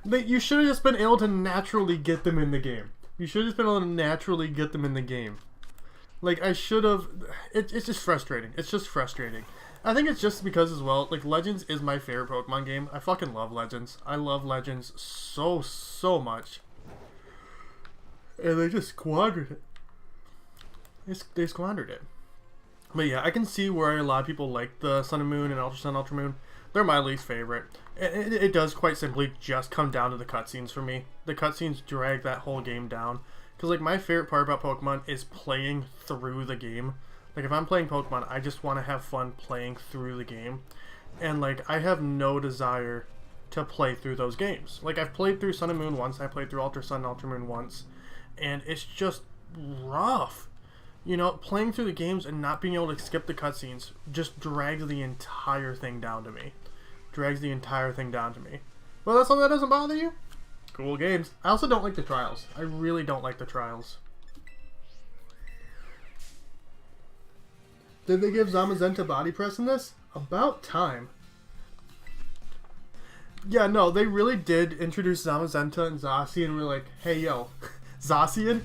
You should have just been able to naturally get them in the game. You should have just been able to naturally get them in the game. Like, I should have... It's just frustrating. It's just frustrating. I think it's just because as well, like, Legends is my favorite Pokemon game. I fucking love Legends. I love Legends so much. And they just squandered it. They squandered it. But yeah, I can see where a lot of people like the Sun and Moon and Ultra Sun, Ultra Moon. They're my least favorite. It does quite simply just come down to the cutscenes for me. The cutscenes drag that whole game down. Because, like, my favorite part about Pokemon is playing through the game. Like, if I'm playing Pokemon, I just want to have fun playing through the game. And, like, I have no desire to play through those games. Like, I've played through Sun and Moon once. I played through Ultra Sun and Ultra Moon once. And it's just rough. You know, playing through the games and not being able to skip the cutscenes just drags the entire thing down to me. Drags the entire thing down to me. Well, that's something that doesn't bother you? Cool games. I also don't like the trials. I really don't like the trials. Did they give Zamazenta body press in this? About time. Yeah, no, they really did introduce Zamazenta and Zacian, and we're like, hey, yo, Zacian,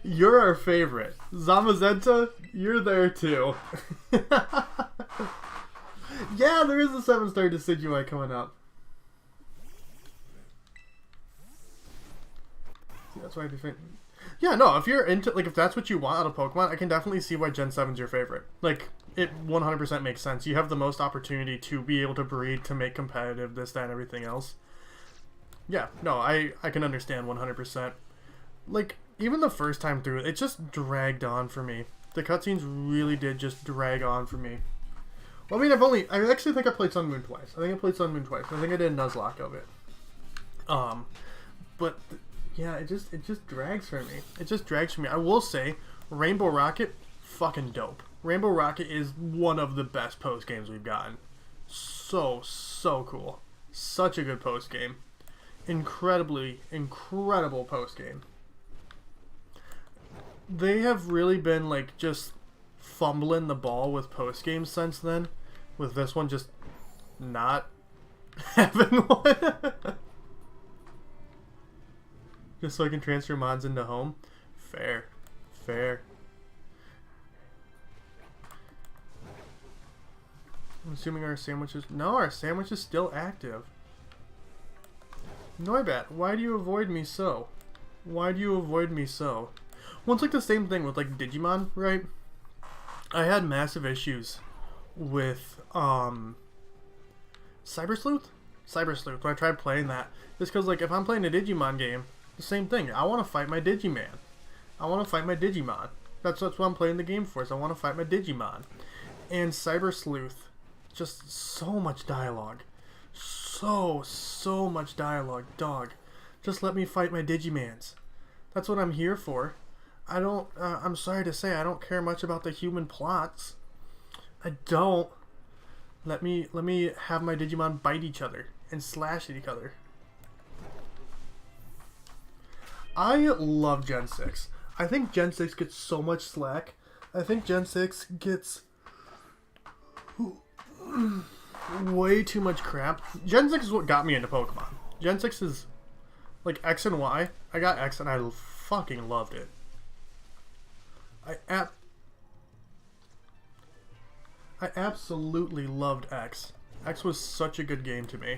you're our favorite. Zamazenta, you're there too. Yeah, there is a 7-star Decidueye coming up. See, that's why I defend. Yeah, no, if you're into, like, if that's what you want out of Pokemon, I can definitely see why Gen 7's your favorite. Like, it 100% makes sense. You have the most opportunity to be able to breed, to make competitive, this, that, and everything else. Yeah, no, I can understand 100%. Like, even the first time through, it just dragged on for me. The cutscenes really did just drag on for me. Well, I mean, I actually think I played Sun Moon twice. I think I played Sun Moon twice. I think I did a Nuzlocke of it. But... yeah, it just drags for me. It just drags for me. I will say, Rainbow Rocket, fucking dope. Rainbow Rocket is one of the best post games we've gotten. So cool. Such a good post game. Incredible post game. They have really been, like, just fumbling the ball with post games since then. With this one just not having one. Just so I can transfer mods into home? Fair. I'm assuming our sandwich is... no, our sandwich is still active. Noibat, why do you avoid me so? Why do you avoid me so? Well, it's like the same thing with, like, Digimon, right? I had massive issues with, Cyber Sleuth? Cyber Sleuth, when I tried playing that. Just because, like, if I'm playing a Digimon game, the same thing. I want to fight my Digiman. I want to fight my Digimon. That's what I'm playing the game for, is I want to fight my Digimon. And Cyber Sleuth, just so much dialogue. So much dialogue, dog. Just let me fight my Digimans. That's what I'm here for. I don't, I'm sorry to say, I don't care much about the human plots. I don't. Let me have my Digimon bite each other and slash at each other. I love Gen 6. I think Gen 6 gets so much slack. I think Gen 6 gets way too much crap. Gen 6 is what got me into Pokemon. Gen 6 is like X and Y. I got X and I fucking loved it. I absolutely loved X. X was such a good game to me.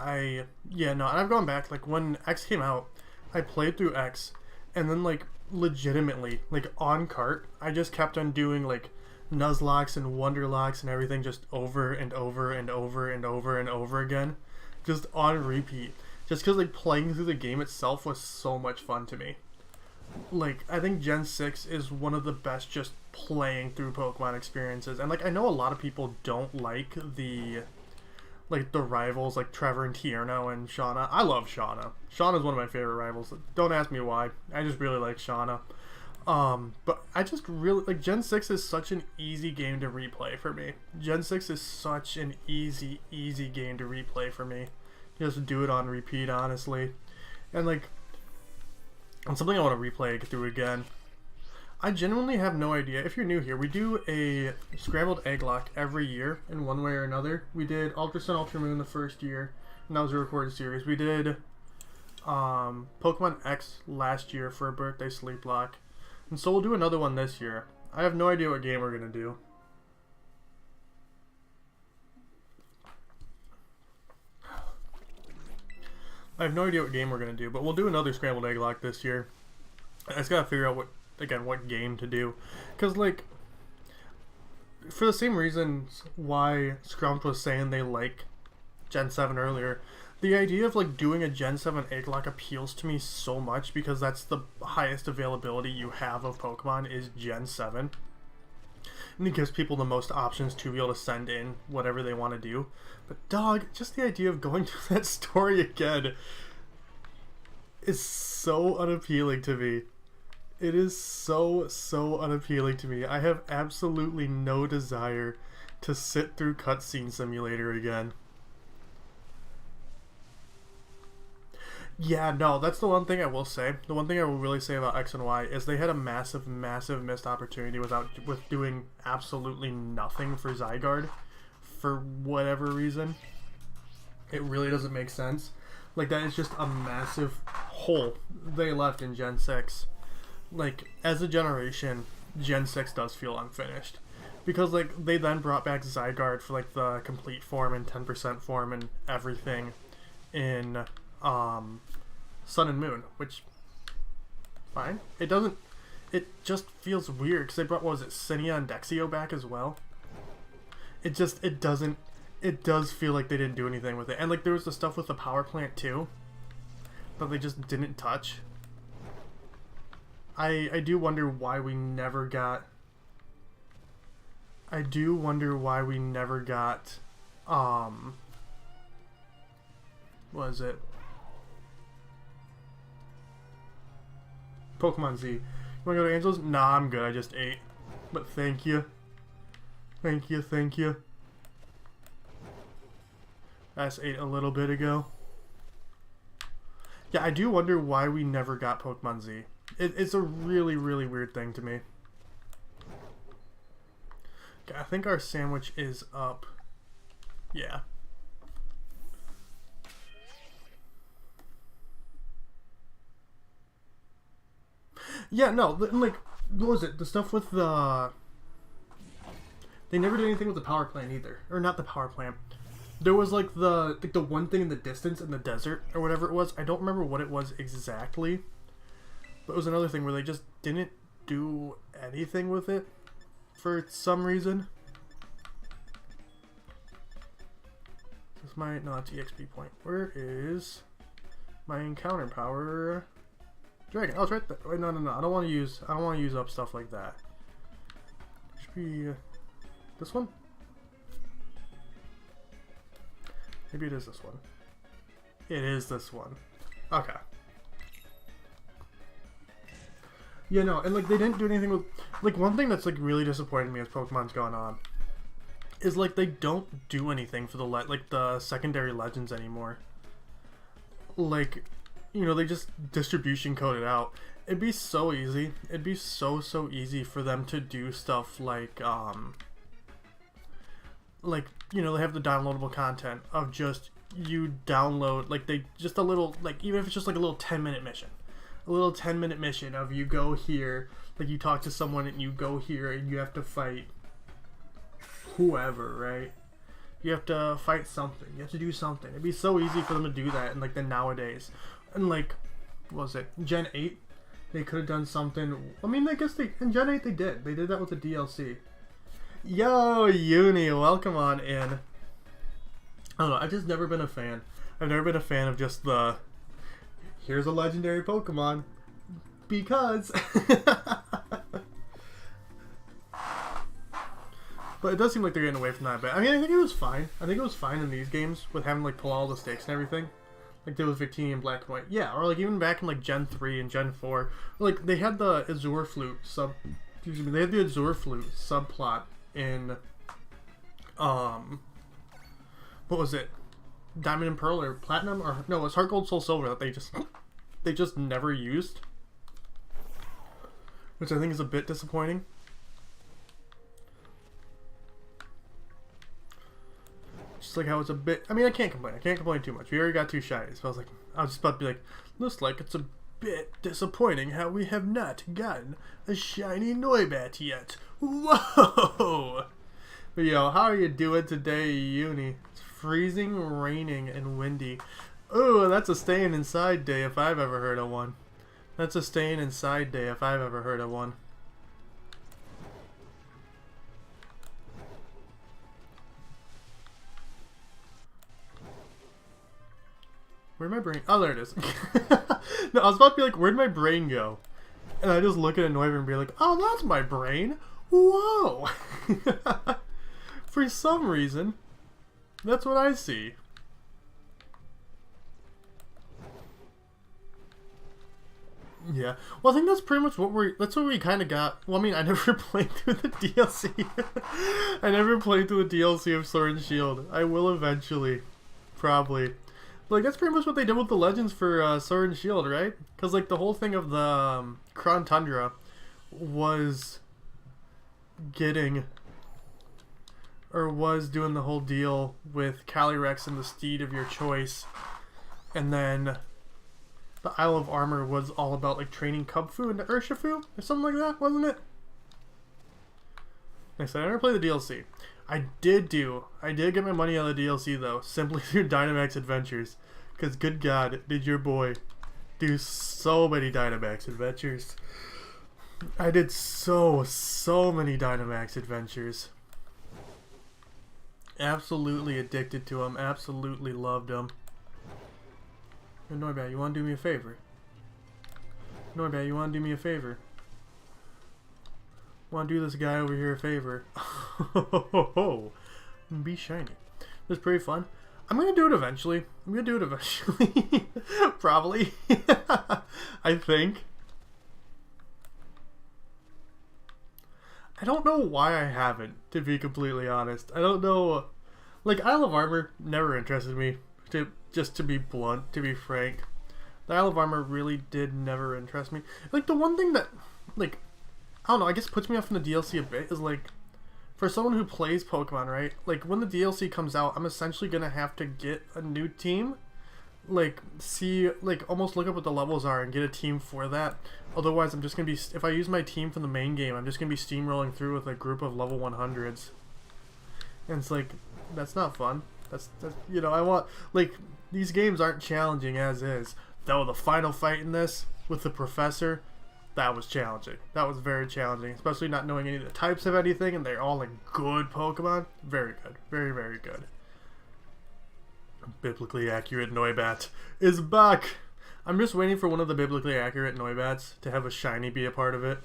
Yeah, no, and I've gone back, like, when X came out, I played through X, and then, like, legitimately, like, on cart, I just kept on doing, like, Nuzlocks and Wonderlocks and everything just over and over and over and over and over again. Just on repeat. Just because, like, playing through the game itself was so much fun to me. Like, I think Gen 6 is one of the best just playing through Pokemon experiences. And, like, I know a lot of people don't like the rivals, like Trevor and Tierno and Shauna. I love Shauna. Shauna's one of my favorite rivals. Don't ask me why. I just really like Shauna. But I just really, like, Gen 6 is such an easy game to replay for me. Gen 6 is such an easy game to replay for me. Just do it on repeat, honestly. And, like, and something I want to replay through again. I genuinely have no idea. If you're new here, we do a scrambled egg lock every year in one way or another. We did Ultra Sun, Ultra Moon the first year, and that was a recorded series. We did Pokemon X last year for a birthday sleep lock. And so we'll do another one this year. I have no idea what game we're going to do. I have no idea what game we're going to do, but we'll do another scrambled egg lock this year. I just got to figure out what game to do. Because, like, for the same reasons why Scrumped was saying they like Gen 7 earlier, the idea of, like, doing a Gen 7 egg lock appeals to me so much because that's the highest availability you have of Pokemon is Gen 7. And it gives people the most options to be able to send in whatever they want to do. But, dog, just the idea of going through that story again is so unappealing to me. It is so unappealing to me. I have absolutely no desire to sit through Cutscene Simulator again. Yeah, no, that's the one thing I will say. The one thing I will really say about X and Y is they had a massive, massive missed opportunity with doing absolutely nothing for Zygarde for whatever reason. It really doesn't make sense. Like, that is just a massive hole they left in Gen 6. Like, as a generation, Gen 6 does feel unfinished. Because, like, they then brought back Zygarde for, like, the complete form and 10% form and everything in Sun and Moon, which, fine. It doesn't, it just feels weird, because they brought, what was it, Cynia and Dexio back as well? It does feel like they didn't do anything with it. And, like, there was the stuff with the power plant, too, that they just didn't touch. I do wonder why we never got... what is it? Pokemon Z. You wanna go to Angel's? Nah, I'm good. I just ate. But thank you. Thank you, thank you. I just ate a little bit ago. Yeah, I do wonder why we never got Pokemon Z. It's a really, really weird thing to me. Okay, I think our sandwich is up. Yeah. Yeah, no, like, what was it? The stuff with the... They never did anything with the power plant either. Or not the power plant. There was, like, the one thing in the distance in the desert, or whatever it was. I don't remember what it was exactly. But it was another thing where they just didn't do anything with it for some reason. This might... No, that's EXP point. Where is my encounter power... Dragon. Oh, it's right there. Wait, no. I don't want to use up stuff like that. Should be this one? Maybe it is this one. It is this one. Okay. Yeah, no, and like they didn't do anything with like one thing that's like really disappointing me as Pokemon's gone on is like they don't do anything for the secondary legends anymore. Like, you know, they just distribution code it out. It'd be so easy. It'd be so easy for them to do stuff like, you know, they have the downloadable content of just you download, like, they just a little, like, even if it's just like a little 10-minute mission. A little 10-minute mission of you go here, like, you talk to someone and you go here and you have to fight whoever, right? You have to fight something. You have to do something. It'd be so easy for them to do that in, like, the nowadays. And like, what was it? Gen 8? They could have done something. I mean, I guess in Gen 8 they did. They did that with the DLC. Yo, Uni, welcome on in. I don't know, I've just never been a fan. I've never been a fan of just the, here's a legendary Pokemon. Because. But it does seem like they're getting away from that a bit. I mean, I think it was fine. I think it was fine in these games with having, like, pull all the stakes and everything. Like, there was Victini and Black and White. Yeah, or, like, even back in, like, Gen 3 and Gen 4. Like, they had the Azure Flute they had the Azure Flute subplot in, what was it? Diamond and Pearl or Platinum? Or, no, it was Heart Gold, Soul Silver that they just never used. Which I think is a bit disappointing. Just like how it's a bit... I mean, I can't complain. I can't complain too much. We already got 2 shinies. So I was just about to be like, looks like it's a bit disappointing how we have not gotten a shiny Noibat yet. Whoa! But yo, how are you doing today, Uni? It's freezing, raining, and windy. Oh, that's a staying inside day if I've ever heard of one. That's a staying inside day if I've ever heard of one. Where'd my brain... Oh, there it is. No, I was about to be like, where'd my brain go? And I just look at it Noivern and be like, oh, that's my brain. Whoa! For some reason, that's what I see. Yeah. Well, I think that's pretty much that's what we kind of got. Well, I mean, I never played through the DLC. I never played through the DLC of Sword and Shield. I will eventually. Probably. Like, that's pretty much what they did with the Legends for Sword and Shield, right? Because, like, the whole thing of the Kron Tundra was getting... or was doing the whole deal with Calyrex and the steed of your choice. And then the Isle of Armor was all about, like, training Kubfu into Urshifu or something like that, wasn't it? Like I said, I never played the DLC. I did get my money on the DLC, though, simply through Dynamax Adventures. Because, good God, did your boy do so many Dynamax Adventures. I did so many Dynamax Adventures. Absolutely addicted to him. Absolutely loved him. Hey, Noibat, you want to do me a favor? Noibat, you want to do me a favor? Want to do this guy over here a favor? Be shiny. It was pretty fun. I'm going to do it eventually. Probably. I think. I don't know why I haven't, to be completely honest. I don't know. Like, Isle of Armor never interested me, just to be blunt, to be frank. The Isle of Armor really did never interest me. Like, the one thing that, like, I don't know, I guess puts me off in the DLC a bit is, like, for someone who plays Pokemon, right? Like, when the DLC comes out, I'm essentially going to have to get a new team. Like, almost look up what the levels are and get a team for that. Otherwise, I'm just going to be, if I use my team from the main game, I'm just going to be steamrolling through with a group of level 100s. And it's like, that's not fun. That's you know, I want, like, these games aren't challenging as is. Though the final fight in this, with the professor, that was challenging. That was very challenging, especially not knowing any of the types of anything, and they're all, like, good Pokemon. Very good. Very, very good. Biblically accurate Noibat is back! I'm just waiting for one of the biblically accurate Noibats to have a shiny be a part of it.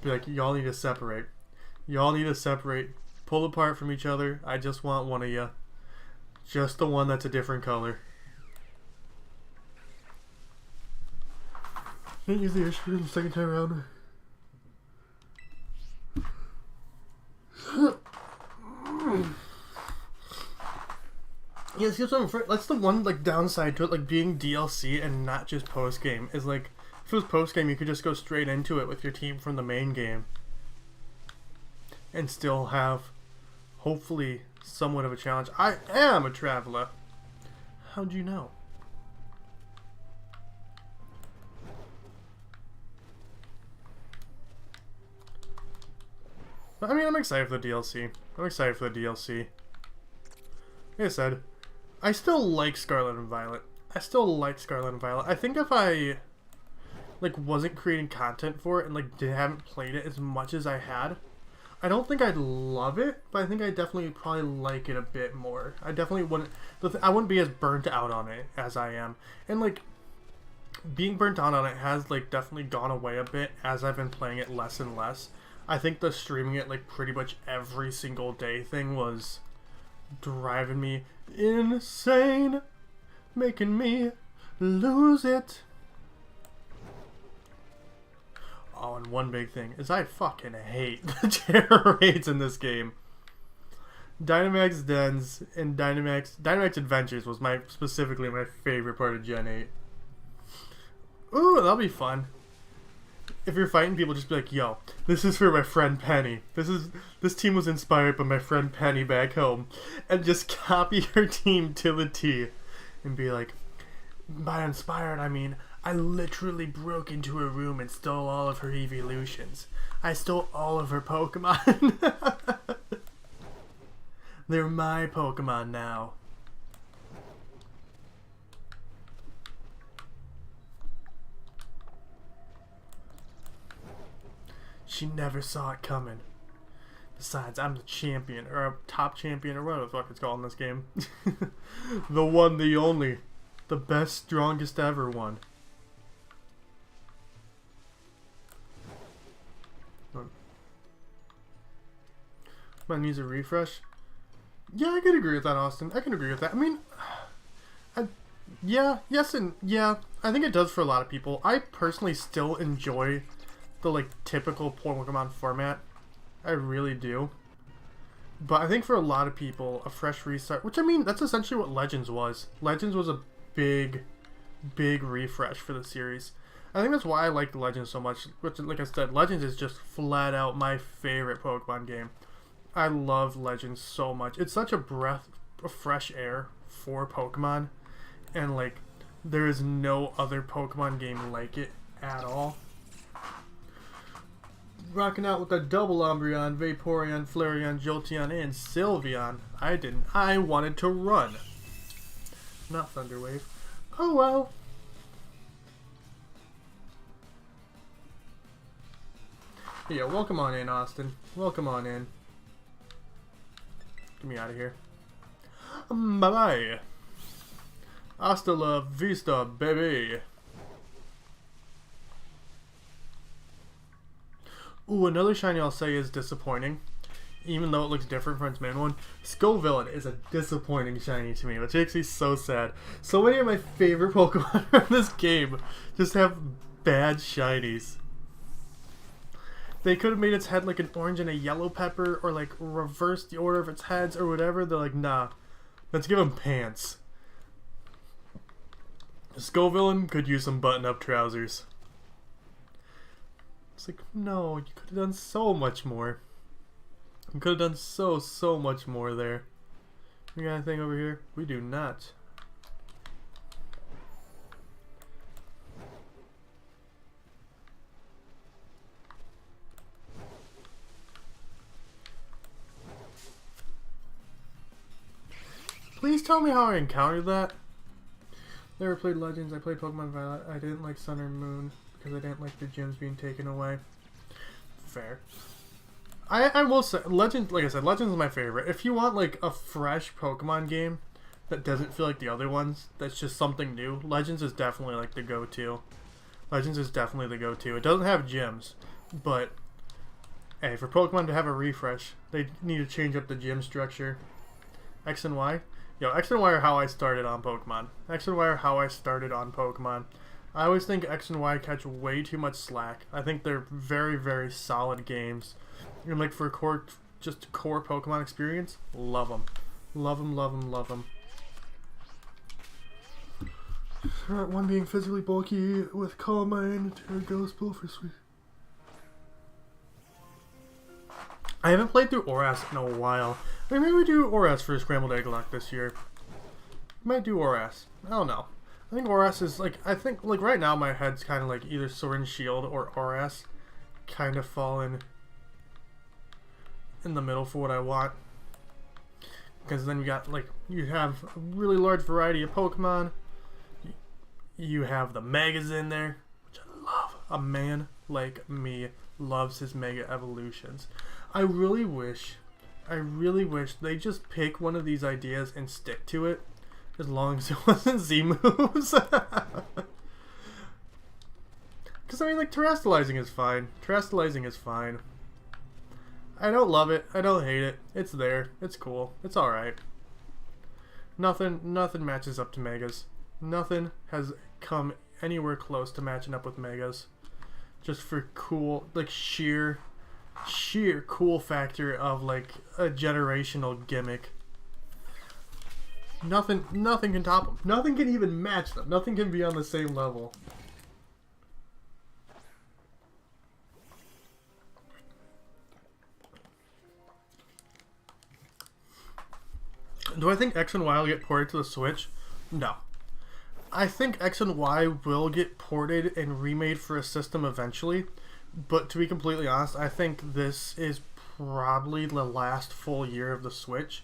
Be like, y'all need to separate. Y'all need to separate. Pull apart from each other. I just want one of you. Just the one that's a different color. Can't use the issue the second time around. Yeah, see, that's the one, like, downside to it, like, being DLC and not just post-game, is, like, if it was post-game, you could just go straight into it with your team from the main game. And still have, hopefully, somewhat of a challenge. I am a traveler! How'd you know? But, I mean, I'm excited for the DLC. Like I said, I still like Scarlet and Violet. I think if I, like, wasn't creating content for it and, like, haven't played it as much as I had, I don't think I'd love it, but I think I definitely would probably like it a bit more. I definitely wouldn't, I wouldn't be as burnt out on it as I am. And, like, being burnt out on it has, like, definitely gone away a bit as I've been playing it less and less. I think the streaming it, like, pretty much every single day thing was driving me insane, making me lose it. Oh, and one big thing is I fucking hate the terror raids in this game. Dynamax Dens and Dynamax Adventures was specifically my favorite part of Gen 8. Ooh, that'll be fun. If you're fighting people, just be like, yo, this is for my friend Penny. This team was inspired by my friend Penny back home. And just copy her team to the T. And be like, by inspired, I mean, I literally broke into her room and stole all of her evolutions. I stole all of her Pokemon. They're my Pokemon now. She never saw it coming. Besides, I'm the champion, or a top champion, or whatever the fuck it's called in this game. The one, the only. The best, strongest ever one. My needs a refresh. Yeah, I could agree with that, Austin. I can agree with that. I mean, yeah, yes, and yeah. I think it does for a lot of people. I personally still enjoy the, like, typical Pokemon format. I really do. But I think for a lot of people, a fresh restart, which, I mean, that's essentially what Legends was. Legends was a big refresh for the series. I think that's why I like Legends so much. Which, like I said, Legends is just flat out my favorite Pokemon game. I love Legends so much. It's such a breath of fresh air for Pokemon, and like there is no other Pokemon game like it at all. Rocking out with a double Umbreon, Vaporeon, Flareon, Jolteon, and Sylveon. I didn't. I wanted to run. Not Thunderwave. Oh well. Yeah, welcome on in, Austin. Welcome on in. Get me out of here. Bye-bye. Hasta la vista, baby. Ooh, another shiny I'll say is disappointing. Even though it looks different from its main one. Scovillain is a disappointing shiny to me, which makes me so sad. So many of my favorite Pokemon from this game just have bad shinies. They could have made its head like an orange and a yellow pepper, or like reverse the order of its heads or whatever. They're like, nah, let's give him pants. Scovillain could use some button-up trousers. It's like, no, you could have done so much more. You could have done so much more there. We got anything over here? We do not. Please tell me how I encountered that. Never played Legends. I played Pokemon Violet. I didn't like Sun or Moon because I didn't like the gyms being taken away. Fair. I will say, Legends, like I said, Legends is my favorite. If you want like a fresh Pokemon game that doesn't feel like the other ones, that's just something new, Legends is definitely like the go-to. Legends is definitely the go-to. It doesn't have gyms, but hey, for Pokemon to have a refresh, they need to change up the gym structure. X and Y? Yo, X and Y are how I started on Pokemon. X and Y are how I started on Pokemon. I always think X and Y catch way too much slack. I think they're very solid games. And like for core Pokemon experience, love them. Love them. Alright, one being physically bulky with Calm Mind, or Ghost Pull for sweet. I haven't played through Oras in a while. I mean, maybe we do Oras for Scrambled Egg Lock this year. Might do Oras. I don't know. I think Oras is like, I think like right now my head's kind of like either Sword and Shield or Oras kind of falling in the middle for what I want. Because then you got like, you have a really large variety of Pokemon. You have the Megas in there, which I love. A man like me loves his Mega Evolutions. I really wish they just pick one of these ideas and stick to it, as long as it wasn't Z moves. Because I mean, like, terrestrializing is fine. Terrestrializing is fine. I don't love it. I don't hate it. It's there. It's cool. It's alright. Nothing matches up to Megas. Nothing has come anywhere close to matching up with Megas. Just for cool, like sheer cool factor of like a generational gimmick. Nothing can top them. Nothing can even match them. Nothing can be on the same level. Do I think X and Y will get ported to the Switch? No. I think X and Y will get ported and remade for a system eventually, but to be completely honest, I think this is probably the last full year of the Switch.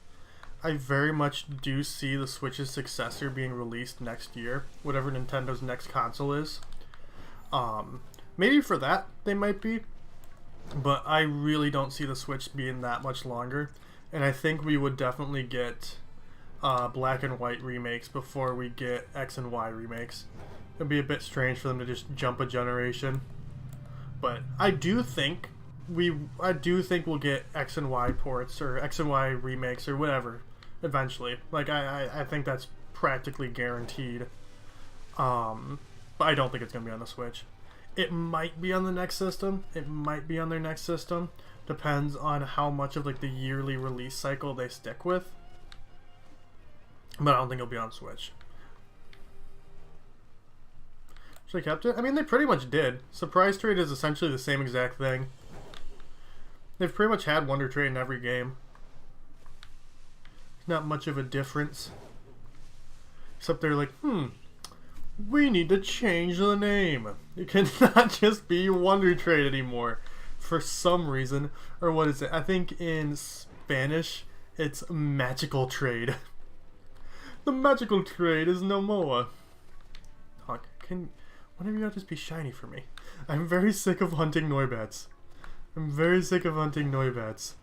I very much do see the Switch's successor being released next year, whatever Nintendo's next console is. Maybe for that they might be, but I really don't see the Switch being that much longer, and I think we would definitely get black and white remakes before we get X and Y remakes. It'd be a bit strange for them to just jump a generation, but I do think we'll get X and Y ports or X and Y remakes or whatever eventually. Like I think that's practically guaranteed. But I don't think it's gonna be on the Switch. It might be on the next system. It might be on their next system. Depends on how much of like the yearly release cycle they stick with. But I don't think it'll be on Switch. Should I kept it? I mean, they pretty much did. Surprise trade is essentially the same exact thing. They've pretty much had Wonder Trade in every game. Not much of a difference. Except they're like, we need to change the name. It cannot just be Wonder Trade anymore. For some reason. Or what is it? I think in Spanish, it's Magical Trade. The Magical Trade is no more. Hawk, one of you guys just be shiny for me? I'm very sick of hunting Noibats. I'm very sick of hunting Noibats.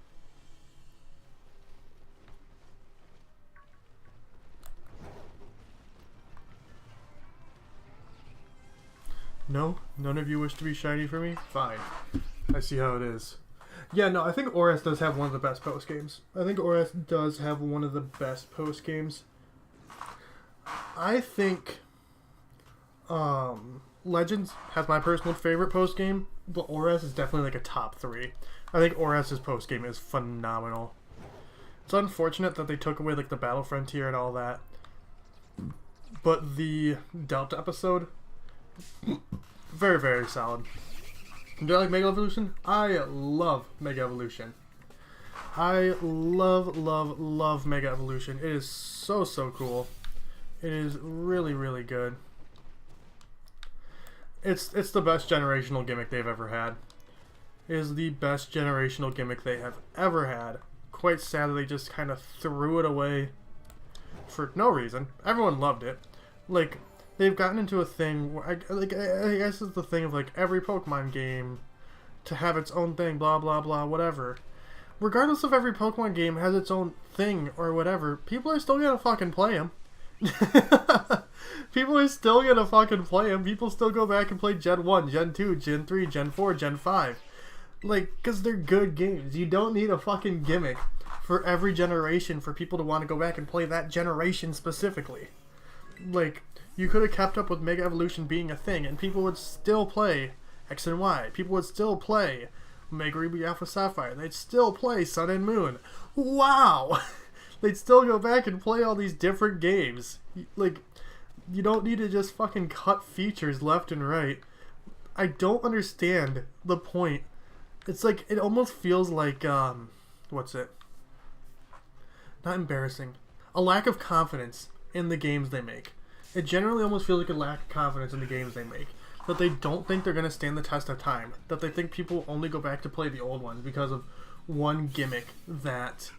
No? None of you wish to be shiny for me? Fine. I see how it is. Yeah, no, I think ORAS does have one of the best post games. I think ORAS does have one of the best post games. I think Legends has my personal favorite post game, but ORAS is definitely like a top 3. I think ORAS's post game is phenomenal. It's unfortunate that they took away like the Battle Frontier and all that. But the Delta episode, very, very solid. Do you like Mega Evolution? I love Mega Evolution. I love, love, love Mega Evolution. It is so, so cool. It is really, really good. It's the best generational gimmick they've ever had. It is the best generational gimmick they have ever had. Quite sad that they just kind of threw it away for no reason. Everyone loved it. Like, they've gotten into a thing where, I guess it's the thing of like every Pokemon game to have its own thing, blah blah blah, whatever. Regardless of every Pokemon game has its own thing or whatever, people are still gonna fucking play them. People are still gonna fucking play them. People still go back and play Gen 1, Gen 2, Gen 3, Gen 4, Gen 5. Like, because they're good games. You don't need a fucking gimmick for every generation for people to want to go back and play that generation specifically. Like, you could have kept up with Mega Evolution being a thing, and people would still play X and Y. People would still play Mega Ruby Alpha Sapphire. They'd still play Sun and Moon. Wow! They'd still go back and play all these different games. Like, you don't need to just fucking cut features left and right. I don't understand the point. It's like, it almost feels like, what's it? Not embarrassing. A lack of confidence in the games they make. It generally almost feels like a lack of confidence in the games they make. That they don't think they're going to stand the test of time. That they think people only go back to play the old ones because of one gimmick that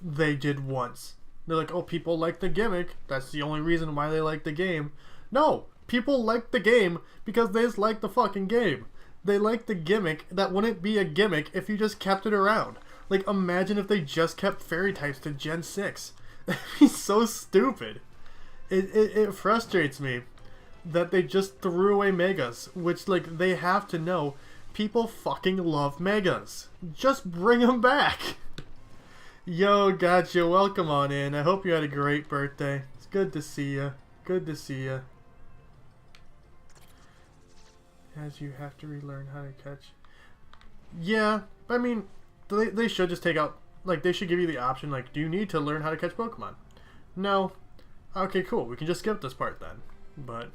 they did once. They're like, oh, people like the gimmick. That's the only reason why they like the game. No! People like the game because they just like the fucking game. They like the gimmick that wouldn't be a gimmick if you just kept it around. Like, imagine if they just kept fairy types to Gen 6. That'd be so stupid. It frustrates me that they just threw away Megas, which, like, they have to know people fucking love Megas. Just bring them back. Yo, gotcha. Welcome on in. I hope you had a great birthday. It's good to see you. Good to see you. As you have to relearn how to catch. Yeah, I mean, they should just take out, like, they should give you the option, like, do you need to learn how to catch Pokemon? No. Okay, cool. We can just skip this part then. But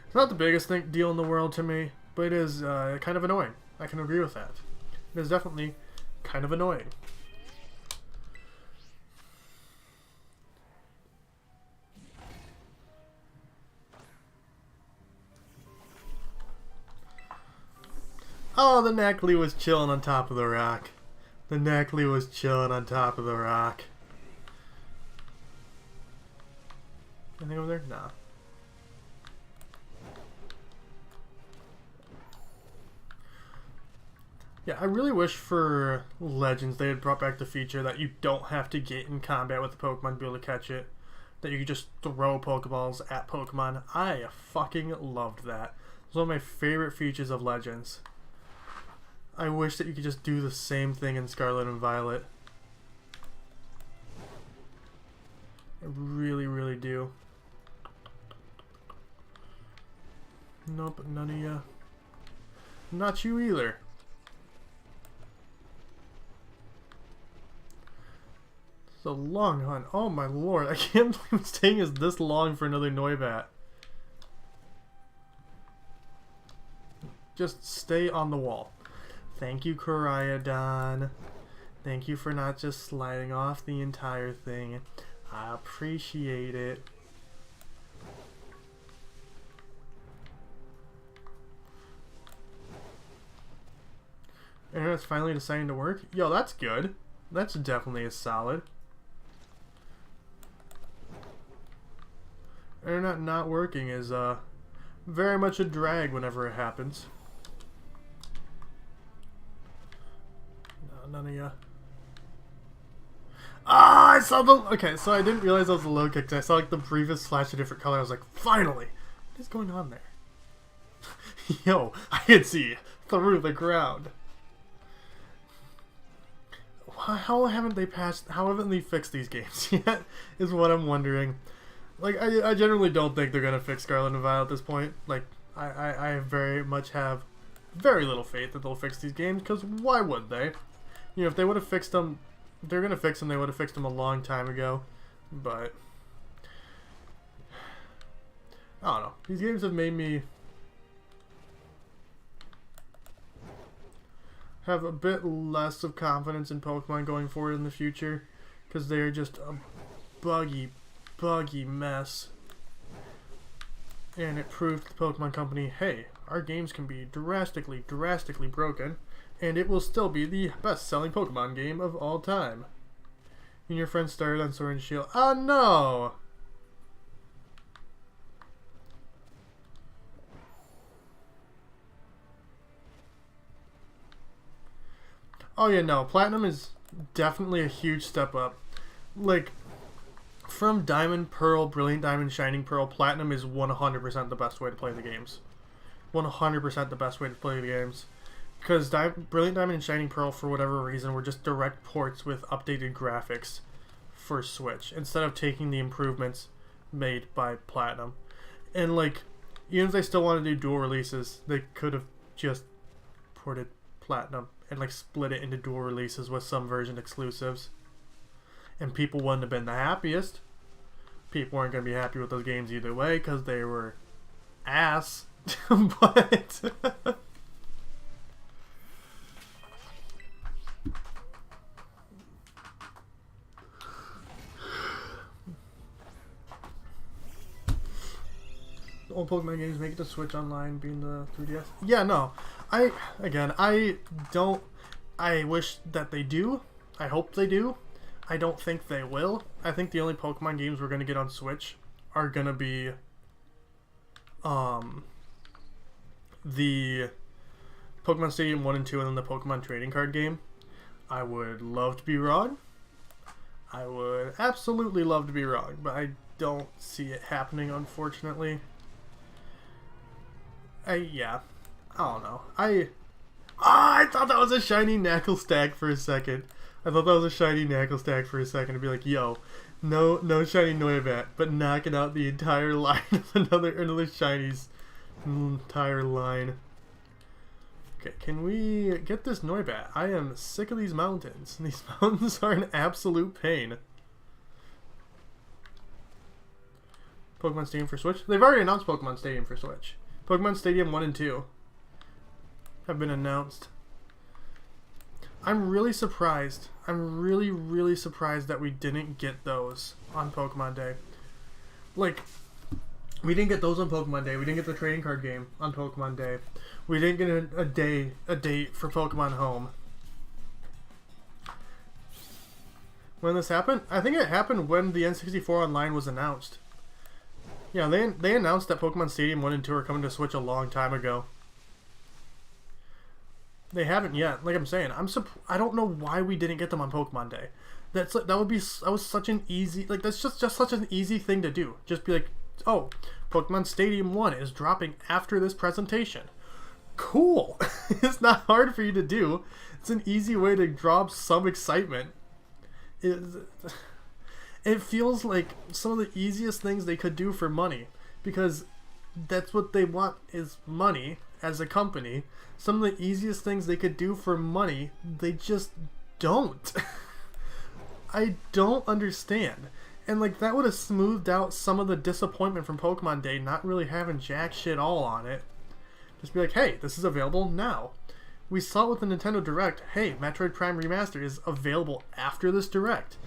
it's not the biggest deal in the world to me, but it is kind of annoying. I can agree with that. It is definitely kind of annoying. Oh, the Nacli was chilling on top of the rock. The Nacli was chilling on top of the rock. Anything over there? Nah. Yeah, I really wish for Legends they had brought back the feature that you don't have to get in combat with the Pokemon to be able to catch it. That you could just throw Pokeballs at Pokemon. I fucking loved that. It's one of my favorite features of Legends. I wish that you could just do the same thing in Scarlet and Violet. I really, really do. Nope, none of ya. Not you either. It's a long hunt. Oh my lord, I can't believe staying is this long for another Noibat. Just stay on the wall. Thank you, Koraidon. Thank you for not just sliding off the entire thing. I appreciate it. Internet's finally deciding to work. Yo, that's good. That's definitely a solid. Internet not working is very much a drag whenever it happens. No, none of ya. Ah, I saw the... Okay, so I didn't realize that was a low kick. I saw like the briefest flash of different color. I was like, finally! What is going on there? Yo, I can see through the ground. How haven't they patched... How haven't they fixed these games yet? Is what I'm wondering. Like, I generally don't think they're gonna fix Scarlet and Violet at this point. Like, I very much have very little faith that they'll fix these games, because why would they? You know, if they would have fixed them... If they're gonna fix them, they would have fixed them a long time ago. But... I don't know. These games have made me... have a bit less of confidence in Pokemon going forward in the future, because they're just a buggy mess. And it proved to the Pokemon Company, hey, our games can be drastically broken, and it will still be the best-selling Pokemon game of all time. And your friend started on Sword and Shield. Oh no! Oh yeah, no, Platinum is definitely a huge step up. Like, from Diamond, Pearl, Brilliant Diamond, Shining Pearl, Platinum is 100% the best way to play the games. 100% the best way to play the games. Because Brilliant Diamond and Shining Pearl, for whatever reason, were just direct ports with updated graphics for Switch, instead of taking the improvements made by Platinum. And, like, even if they still want to do dual releases, they could have just ported Platinum and, like, split it into dual releases with some version exclusives. And people wouldn't have been the happiest. People weren't going to be happy with those games either way because they were ass. But... old Pokemon games make it to Switch Online being the 3DS. Yeah, no. I wish that they do. I hope they do. I don't think they will. I think the only Pokemon games we're going to get on Switch are going to be the Pokemon Stadium 1 and 2 and then the Pokemon Trading Card game. I would love to be wrong. I would absolutely love to be wrong, but I don't see it happening, unfortunately. Yeah. I don't know. I thought that was a shiny Knackle stack for a second. To be like, yo, no shiny Noibat, but knocking out the entire line of another shinies. Entire line. Okay, can we get this Noibat? I am sick of these mountains. These mountains are an absolute pain. Pokemon Stadium for Switch? They've already announced Pokemon Stadium for Switch. Pokemon Stadium 1 and 2 have been announced. I'm really surprised. I'm really surprised that we didn't get those on Pokemon Day. Like, we didn't get those on Pokemon Day. We didn't get the trading card game on Pokemon Day. We didn't get a date for Pokemon Home. When this happened? I think it happened when the N64 Online was announced. Yeah, they announced that Pokemon Stadium 1 and 2 are coming to Switch a long time ago. They haven't yet. Like I'm saying, I don't know why we didn't get them on Pokemon Day. That was such an easy, like, that's just such an easy thing to do. Just be like, oh, Pokemon Stadium 1 is dropping after this presentation. Cool. It's not hard for you to do. It's an easy way to drop some excitement. It feels like some of the easiest things they could do for money, because that's what they want, is money as a company. Some of the easiest things they could do for money, they just don't. I don't understand. And, like, that would have smoothed out some of the disappointment from Pokemon Day not really having jack shit all on it. Just be like, hey, this is available now. We saw it with the Nintendo Direct. Hey, Metroid Prime Remaster is available after this Direct.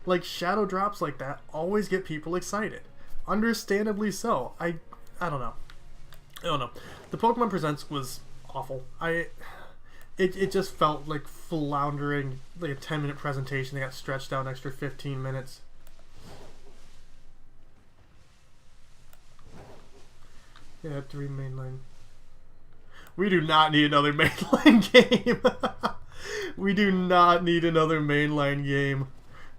Like, shadow drops like that always get people excited. Understandably so. I don't know. I don't know. The Pokemon Presents was awful. It just felt like floundering, like a 10-minute presentation that got stretched out an extra 15 minutes. Yeah, 3 mainline. We do not need another mainline game. We do not need another mainline game.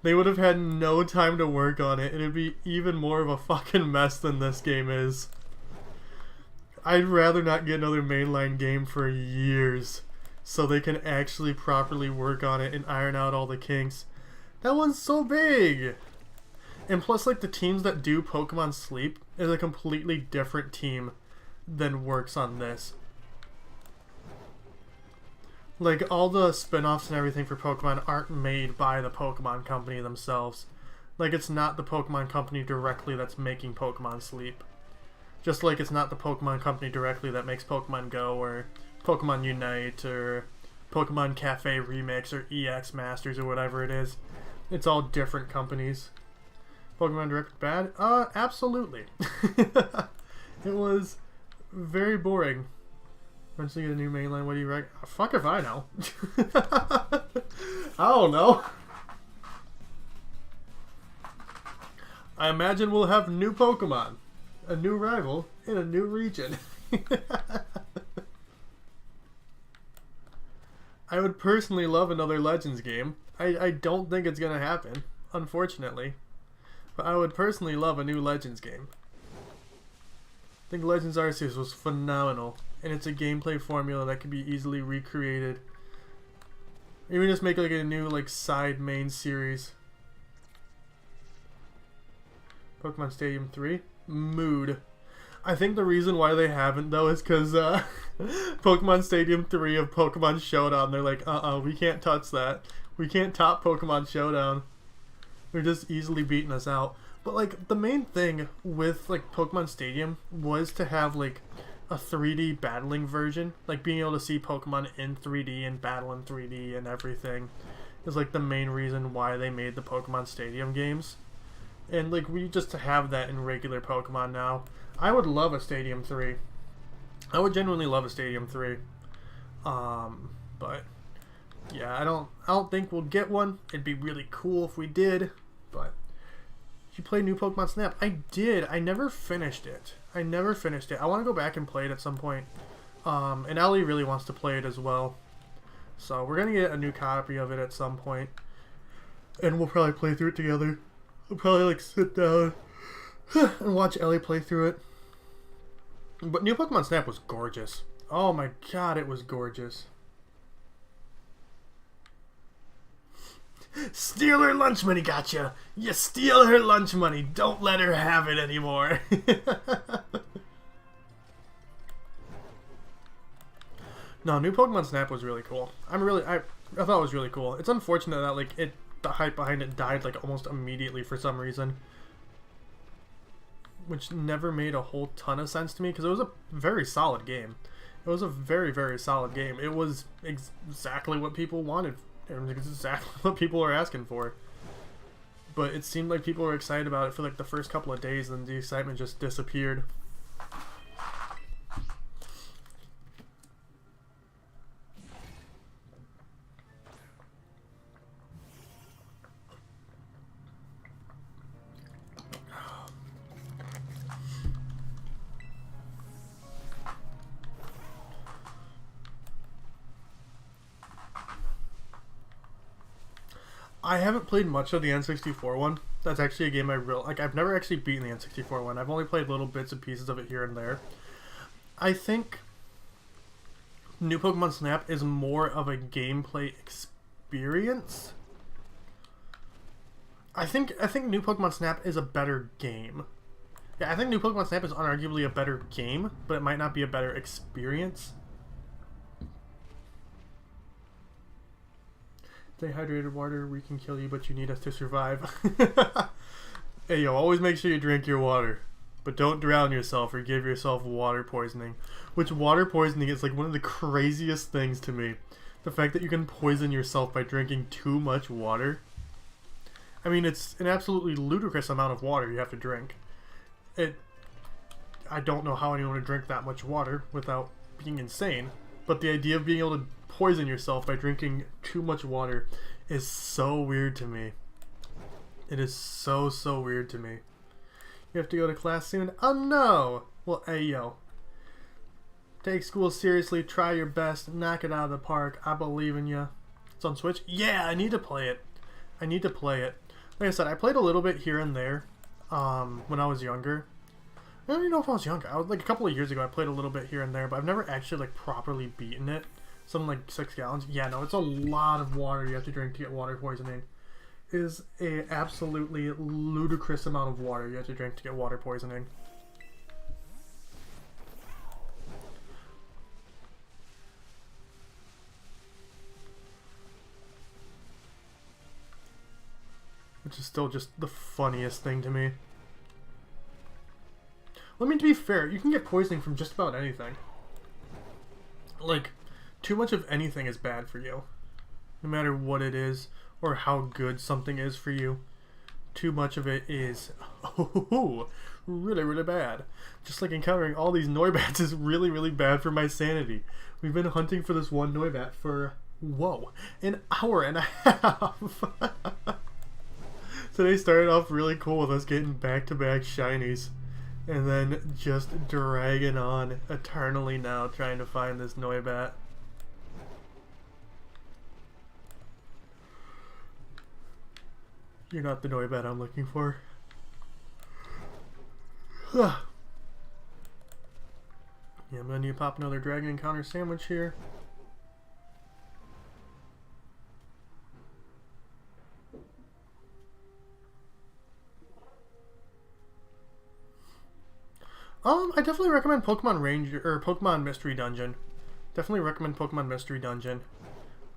They would have had no time to work on it, and it'd be even more of a fucking mess than this game is. I'd rather not get another mainline game for years, so they can actually properly work on it and iron out all the kinks. That one's so big! And plus, like, the teams that do Pokemon Sleep is a completely different team than works on this. Like, all the spin-offs and everything for Pokemon aren't made by the Pokemon Company themselves. Like, it's not the Pokemon Company directly that's making Pokemon Sleep. Just like it's not the Pokemon Company directly that makes Pokemon Go, or Pokemon Unite, or Pokemon Cafe Remix, or EX Masters, or whatever it is. It's all different companies. Pokemon Direct bad? Absolutely. It was very boring. Once you get a new mainline, what do you reckon? Fuck if I know. I don't know. I imagine we'll have new Pokemon, a new rival, in a new region. I would personally love another Legends game. I don't think it's gonna happen, unfortunately. But I would personally love a new Legends game. I think Legends Arceus was phenomenal, and it's a gameplay formula that can be easily recreated. Even just make like a new like side main series. Pokemon Stadium 3? Mood. I think the reason why they haven't though is because Pokemon Stadium 3 of Pokemon Showdown, they're like, we can't touch that. We can't top Pokemon Showdown. They're just easily beating us out. But like the main thing with like Pokemon Stadium was to have like a 3D battling version, like being able to see Pokemon in 3D and battle in 3D and everything is like the main reason why they made the Pokemon Stadium games. And like we just have that in regular Pokemon now. I would love a Stadium 3. I would genuinely love a Stadium 3. But yeah, I don't think we'll get one. It'd be really cool if we did, but you play New Pokemon Snap? I did. I never finished it. I want to go back and play it at some point. And Ellie really wants to play it as well. So we're going to get a new copy of it at some point. And we'll probably play through it together. We'll probably like sit down and watch Ellie play through it. But New Pokemon Snap was gorgeous. Oh my god, it was gorgeous. Steal her lunch money, gotcha. You steal her lunch money. Don't let her have it anymore. No, New Pokemon Snap was really cool. I thought it was really cool. It's unfortunate that like the hype behind it died like almost immediately for some reason, which never made a whole ton of sense to me because it was a very solid game. It was a very, very solid game. It was exactly what people wanted. It was exactly what people were asking for. But it seemed like people were excited about it for like the first couple of days, and the excitement just disappeared. I haven't played much of the N64 one. That's actually a game I really like. I've never actually beaten the N64 one. I've only played little bits and pieces of it here and there. I think New Pokemon Snap is more of a gameplay experience. I think New Pokemon Snap is a better game. Yeah, I think New Pokemon Snap is unarguably a better game, but it might not be a better experience. Dehydrated water, we can kill you, but you need us to survive. Hey, yo, always make sure you drink your water. but don't drown yourself or give yourself water poisoning. Which water poisoning is like one of the craziest things to me. The fact that you can poison yourself by drinking too much water. I mean, it's an absolutely ludicrous amount of water you have to drink. I don't know how anyone would drink that much water without being insane. But the idea of being able to poison yourself by drinking too much water is so weird to me. It is so weird to me. You have to go to class soon? Oh no! Well, hey yo. Take school seriously, try your best, knock it out of the park. I believe in you. It's on Switch? Yeah, I need to play it. I need to play it. Like I said, I played a little bit here and there when I was younger. I don't even know if I was younger. I was like a couple of years ago. I played a little bit here and there, but I've never actually like properly beaten it. Something like 6 gallons. Yeah, no, it's a lot of water you have to drink to get water poisoning. It is a absolutely ludicrous amount of water you have to drink to get water poisoning. Which is still just the funniest thing to me. I mean, to be fair, you can get poisoning from just about anything. Like, too much of anything is bad for you. No matter what it is, or how good something is for you. Too much of it is, really bad. Just like encountering all these Noibats is really bad for my sanity. We've been hunting for this one Noibat for, whoa, an hour and a half. Today started off really cool with us getting back-to-back shinies. And then just dragging on eternally now trying to find this Noibat. You're not the Noibat I'm looking for. Yeah, I'm gonna need to pop another Dragon Encounter sandwich here. I definitely recommend Pokemon Ranger or Pokemon Mystery Dungeon. Definitely recommend Pokemon Mystery Dungeon.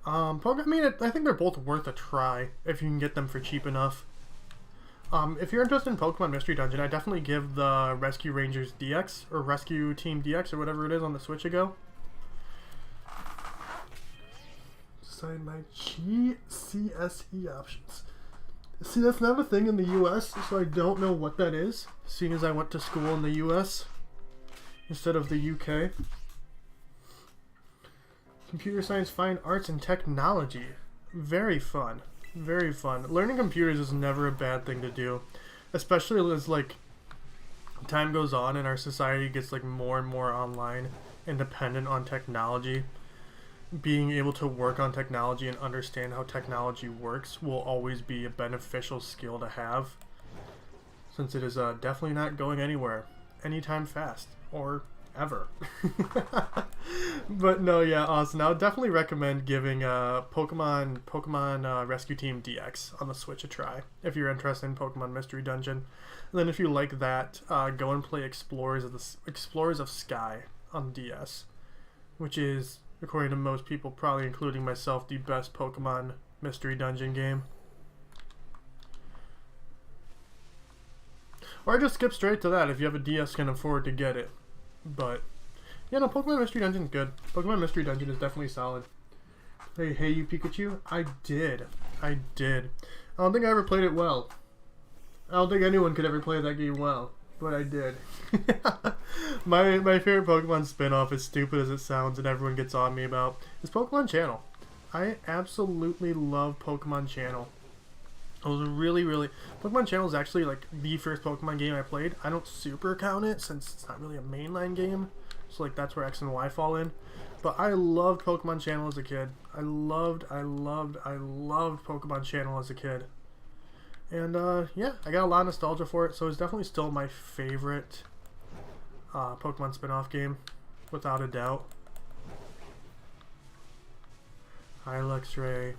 I think they're both worth a try if you can get them for cheap enough. If you're interested in Pokemon Mystery Dungeon, I definitely give the Rescue Rangers DX or Rescue Team DX or whatever it is on the Switch a go. Decide my GCSE options. See, that's not a thing in the US, so I don't know what that is, seeing as I went to school in the US instead of the UK. Computer Science, Fine Arts, and Technology. Very fun. Very fun. Learning computers is never a bad thing to do, especially as, like, time goes on and our society gets, like, more and more online and dependent on technology. Being able to work on technology and understand how technology works will always be a beneficial skill to have, since it is definitely not going anywhere anytime fast or ever. But no, yeah, Austin, I would definitely recommend giving Pokemon Rescue Team DX on the Switch a try if you're interested in Pokemon Mystery Dungeon. And then if you like that, go and play Explorers of Sky on DS, which is, according to most people, probably including myself, the best Pokemon Mystery Dungeon game. Or just skip straight to that if you have a DS can afford to get it. But, yeah, no, Pokemon Mystery Dungeon is good. Pokemon Mystery Dungeon is definitely solid. Hey, you Pikachu? I did. I don't think I ever played it well. I don't think anyone could ever play that game well. But I did. My favorite Pokemon spin-off, as stupid as it sounds and everyone gets on me about, is Pokemon Channel. I absolutely love Pokemon Channel. I was Pokemon Channel is actually like the first Pokemon game I played. I don't super count it since it's not really a mainline game. So like that's where X and Y fall in. But I loved Pokemon Channel as a kid. I loved Pokemon Channel as a kid. And yeah, I got a lot of nostalgia for it, so it's definitely still my favorite Pokemon spin-off game, without a doubt. Hi, Luxray.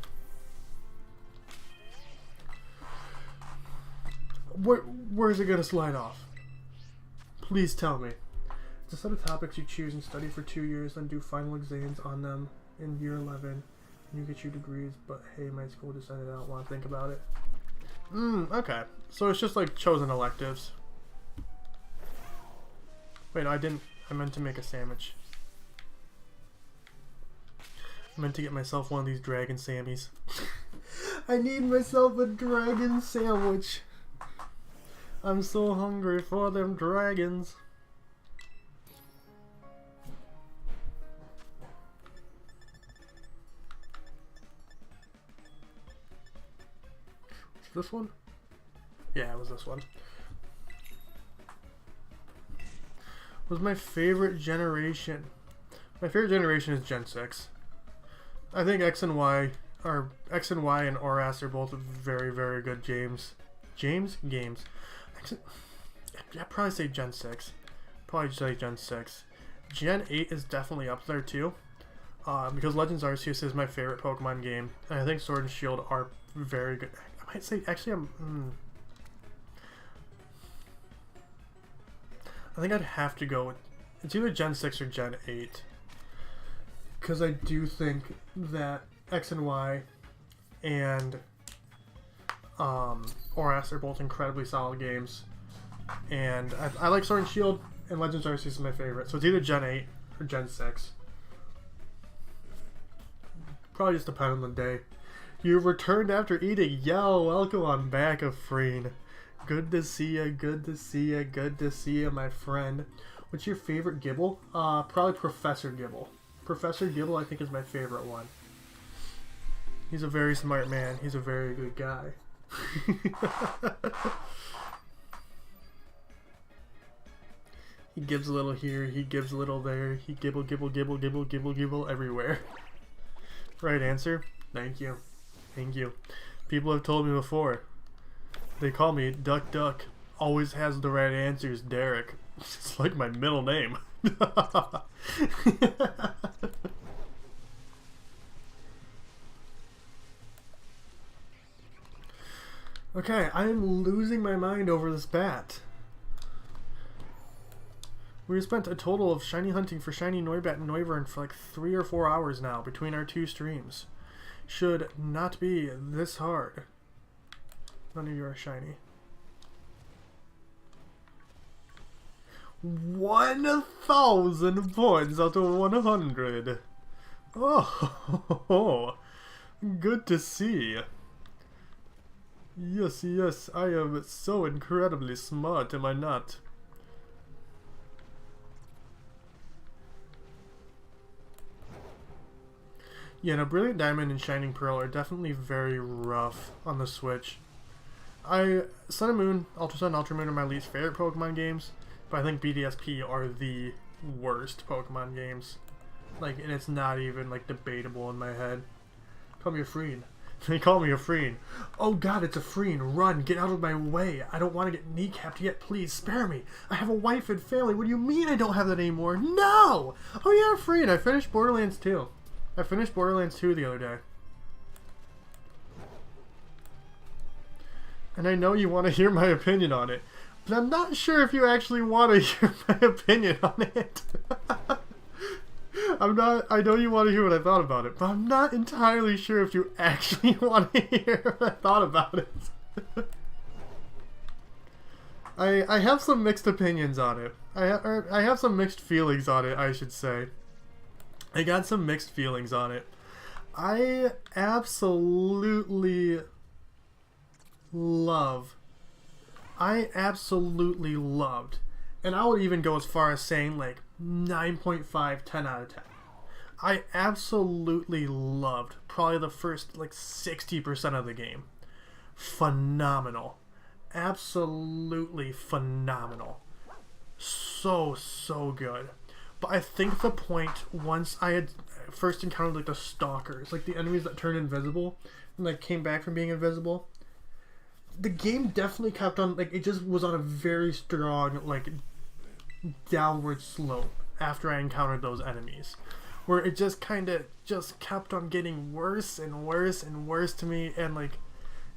Where's it gonna slide off? Please tell me. It's a set of topics you choose and study for 2 years, then do final exams on them in year 11. And you get your degrees, but hey, my school decided I don't want to think about it. Okay. So it's just like chosen electives. Wait, no, I didn't. I meant to make a sandwich. I meant to get myself one of these dragon sammies. I need myself a dragon sandwich. I'm so hungry for them dragons. Was this one? Yeah, it was this one. What was my favorite generation? My favorite generation is Gen 6. I think X and Y and ORAS are both very, very good games. Games? I'd probably say Gen 6. Probably say Gen 6. Gen 8 is definitely up there too. Because Legends Arceus is my favorite Pokemon game. And I think Sword and Shield are very good. I might say, actually, I think I'd have to go with, it's either Gen 6 or Gen 8. Because I do think that X and Y and ORAS are both incredibly solid games. And I like Sword and Shield, and Legends Arceus is my favorite. So it's either Gen 8 or Gen 6. Probably just depend on the day. You returned after eating. Yo, welcome on back, Afreen. Good to see ya, good to see ya, good to see ya, my friend. What's your favorite Gibble? Probably Professor Gibble. Professor Gibble, I think, is my favorite one. He's a very smart man. He's a very good guy. He gives a little here, he gives a little there. He gibble, gibble, gibble, gibble, gibble, gibble everywhere. Right answer? Thank you. Thank you. People have told me before. They call me Duck Duck. Always has the right answers, Derek. It's like my middle name. Okay, I am losing my mind over this bat. We spent a total of shiny hunting for shiny Noibat and Noivern for like 3 or 4 hours now between our 2 streams. Should not be this hard. None of you are shiny. 1,000 points out of 100. Oh, good to see. Yes, yes, I am so incredibly smart, am I not? Yeah, no, Brilliant Diamond and Shining Pearl are definitely very rough on the Switch. Sun and Moon, Ultra Sun, Ultra Moon are my least favorite Pokemon games, but I think BDSP are the worst Pokemon games. Like, and it's not even, like, debatable in my head. Call me a Freen. They call me a Freen. Oh god, it's a Freen. Run, get out of my way. I don't want to get kneecapped yet. Please, spare me. I have a wife and family. What do you mean I don't have that anymore? No! Oh yeah, Freen. I finished Borderlands 2. I finished Borderlands 2 the other day. And I know you want to hear my opinion on it, but I'm not sure if you actually want to hear my opinion on it. I know you want to hear what I thought about it, but I'm not entirely sure if you actually want to hear what I thought about it. I have some mixed opinions on it. I have some mixed feelings on it, I should say. I got some mixed feelings on it. I absolutely loved, and I would even go as far as saying like 9.5, 10 out of 10. I absolutely loved probably the first like 60% of the game. Phenomenal. Absolutely phenomenal. So good. But I think the point, once I had first encountered like the stalkers, like the enemies that turned invisible and like came back from being invisible, the game definitely kept on, like, it just was on a very strong like downward slope after I encountered those enemies, where it just kind of just kept on getting worse and worse and worse to me, and like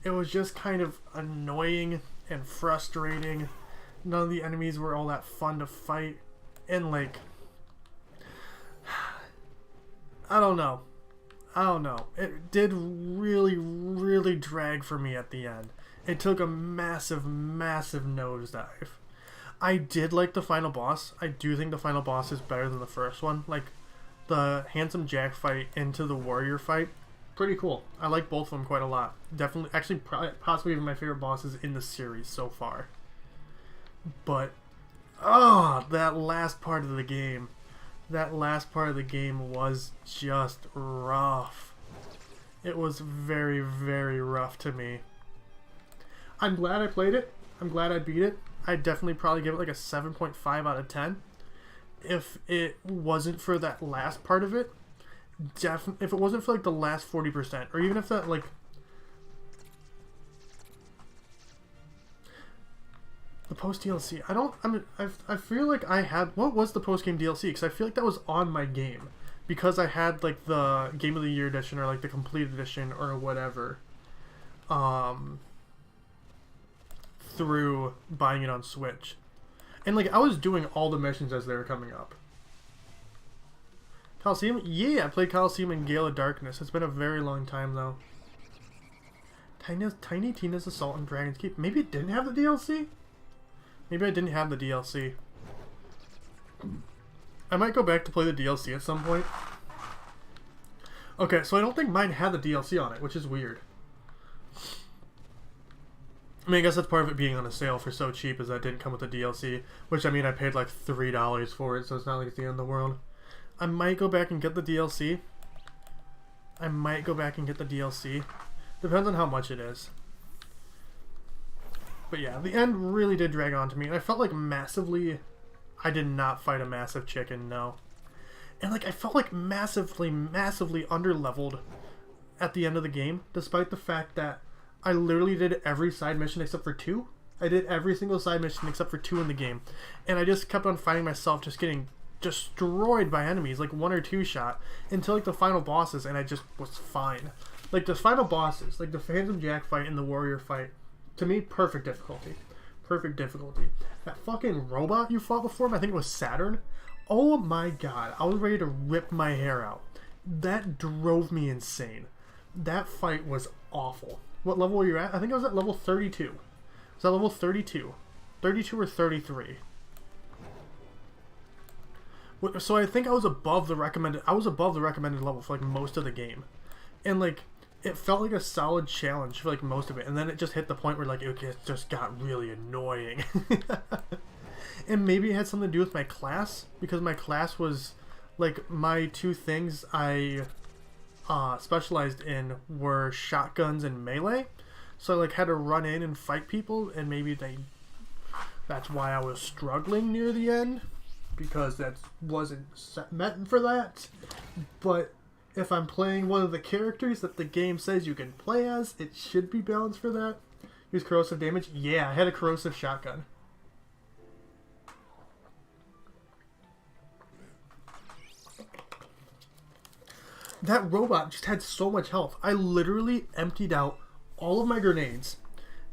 it was just kind of annoying and frustrating. None of the enemies were all that fun to fight, and like I don't know. It did really drag for me at the end. It took a massive nosedive. I did like the final boss. I do think the final boss is better than the first one. Like, the Handsome Jack fight into the warrior fight, pretty cool. I like both of them quite a lot. Definitely, actually, possibly even my favorite bosses in the series so far. But, oh, that last part of the game. That last part of the game was just rough. It was very, very rough to me. I'm glad I played it. I'm glad I beat it. I'd definitely probably give it like a 7.5 out of 10. If it wasn't for that last part of it, if it wasn't for like the last 40%, or even if that like the post DLC, I feel like I had, what was the post game DLC? Because I feel like that was on my game, because I had like the Game of the Year edition or like the complete edition or whatever, through buying it on Switch. And like I was doing all the missions as they were coming up. Coliseum? Yeah, I played Coliseum and Gale of Darkness. It's been a very long time though. Tiny Tina's Assault on Dragon's Keep. Maybe it didn't have the DLC? Maybe I didn't have the DLC. I might go back to play the DLC at some point. Okay, so I don't think mine had the DLC on it, which is weird. I mean, I guess that's part of it being on a sale for so cheap, is that it didn't come with the DLC. Which, I mean, I paid like $3 for it, so it's not like it's the end of the world. I might go back and get the DLC. Depends on how much it is. But yeah, the end really did drag on to me. And I felt like massively... I did not fight a massive chicken, no. And like, I felt like massively underleveled at the end of the game, despite the fact that I literally did every side mission except for 2. I did every single side mission except for 2 in the game. And I just kept on finding myself just getting destroyed by enemies, like 1 or 2 shot, until like the final bosses, and I just was fine. Like the final bosses, like the Phantom Jack fight and the warrior fight, to me, perfect difficulty. Perfect difficulty. That fucking robot you fought before, I think it was Saturn. Oh my god, I was ready to rip my hair out. That drove me insane. That fight was awful. What level were you at? I think I was at level 32. Was that level 32? 32 or 33? So I think I was above the recommended level for like most of the game. And like, it felt like a solid challenge for like most of it. And then it just hit the point where like it just got really annoying. And maybe it had something to do with my class, because my class was like, my 2 things I specialized in were shotguns and melee, so I like had to run in and fight people, and maybe that's why I was struggling near the end, because that wasn't meant for that. But if I'm playing one of the characters that the game says you can play as, it should be balanced for that. Use corrosive damage. Yeah, I had a corrosive shotgun. That robot just had so much health. I literally emptied out all of my grenades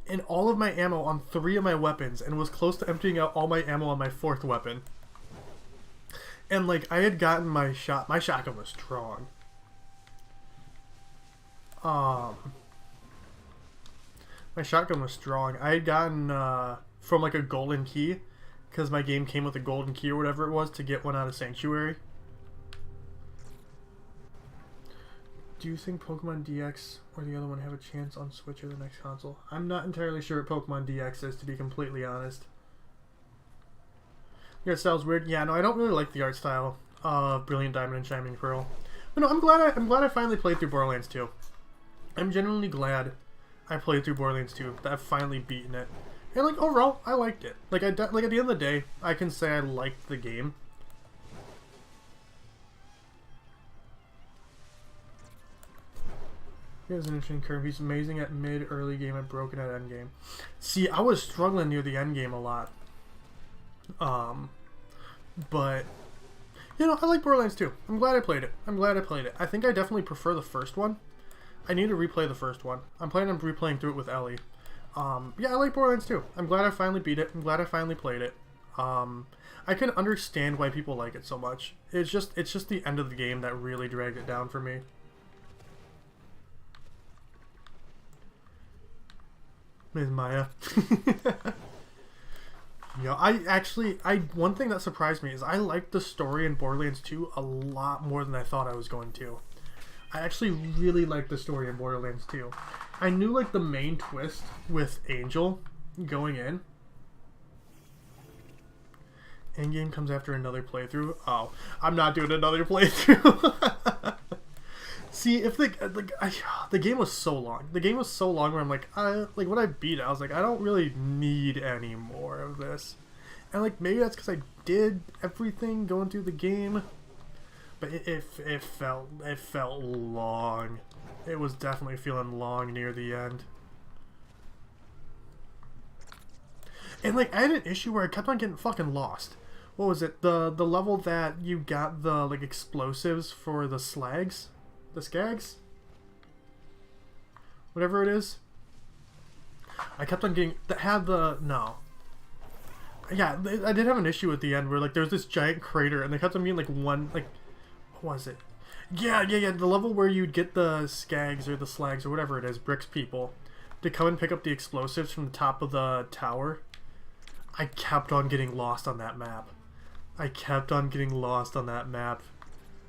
and all of my ammo on 3 of my weapons, and was close to emptying out all my ammo on my 4th weapon. And like, I had gotten my shotgun was strong. My shotgun was strong. I had gotten from like a golden key, because my game came with a golden key or whatever it was to get one out of Sanctuary. Do you think Pokemon DX or the other one have a chance on Switch or the next console? I'm not entirely sure what Pokemon DX is, to be completely honest. The art style's weird. Yeah, no, I don't really like the art style of Brilliant Diamond and Shining Pearl. But no, I'm glad I finally played through Borderlands 2. I'm genuinely glad I played through Borderlands 2. That I've finally beaten it. And like, overall, I liked it. Like, at the end of the day, I can say I liked the game. He has an interesting curve. He's amazing at mid, early game, and broken at end game. See, I was struggling near the end game a lot. But, you know, I like Borderlands 2. I'm glad I played it. I think I definitely prefer the first one. I need to replay the first one. I'm planning on replaying through it with Ellie. Yeah, I like Borderlands 2. I'm glad I finally beat it. I'm glad I finally played it. I can understand why people like it so much. It's just the end of the game that really dragged it down for me. Ms. Maya. Yeah, one thing that surprised me is I liked the story in Borderlands 2 a lot more than I thought I was going to. I actually really liked the story in Borderlands 2. I knew like the main twist with Angel going in. Endgame comes after another playthrough. Oh, I'm not doing another playthrough. See, if the game was so long. The game was so long where I'm like when I beat it, I was like, I don't really need any more of this. And like maybe that's because I did everything going through the game, but it felt long. It was definitely feeling long near the end. And like I had an issue where I kept on getting fucking lost. What was it? The level that you got the like explosives for the slags? The skags? Whatever it is. I kept on getting that had the no. Yeah, I did have an issue at the end where like there's this giant crater and they kept on being like one like what was it? Yeah, the level where you'd get the skags or the slags or whatever it is, bricks people, to come and pick up the explosives from the top of the tower. I kept on getting lost on that map.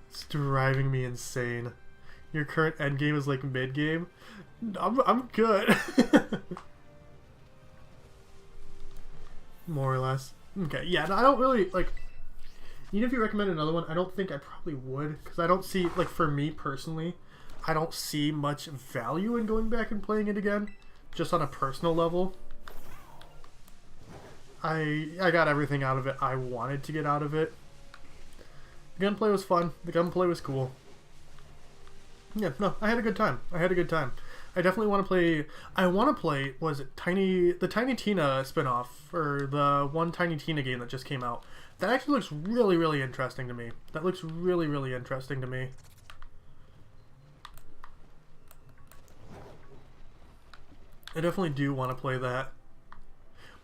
It's driving me insane. Your current end game is like mid game. I'm good. More or less. Okay, yeah, no, I don't really like. Even if you recommend another one, I don't think I probably would, because I don't see like for me personally, I don't see much value in going back and playing it again, just on a personal level. I got everything out of it I wanted to get out of it. The gunplay was fun. The gunplay was cool. Yeah, no, I had a good time. I definitely want to play. I want to play. Was it the Tiny Tina spinoff or the one Tiny Tina game that just came out? That actually looks really, really interesting to me. I definitely do want to play that.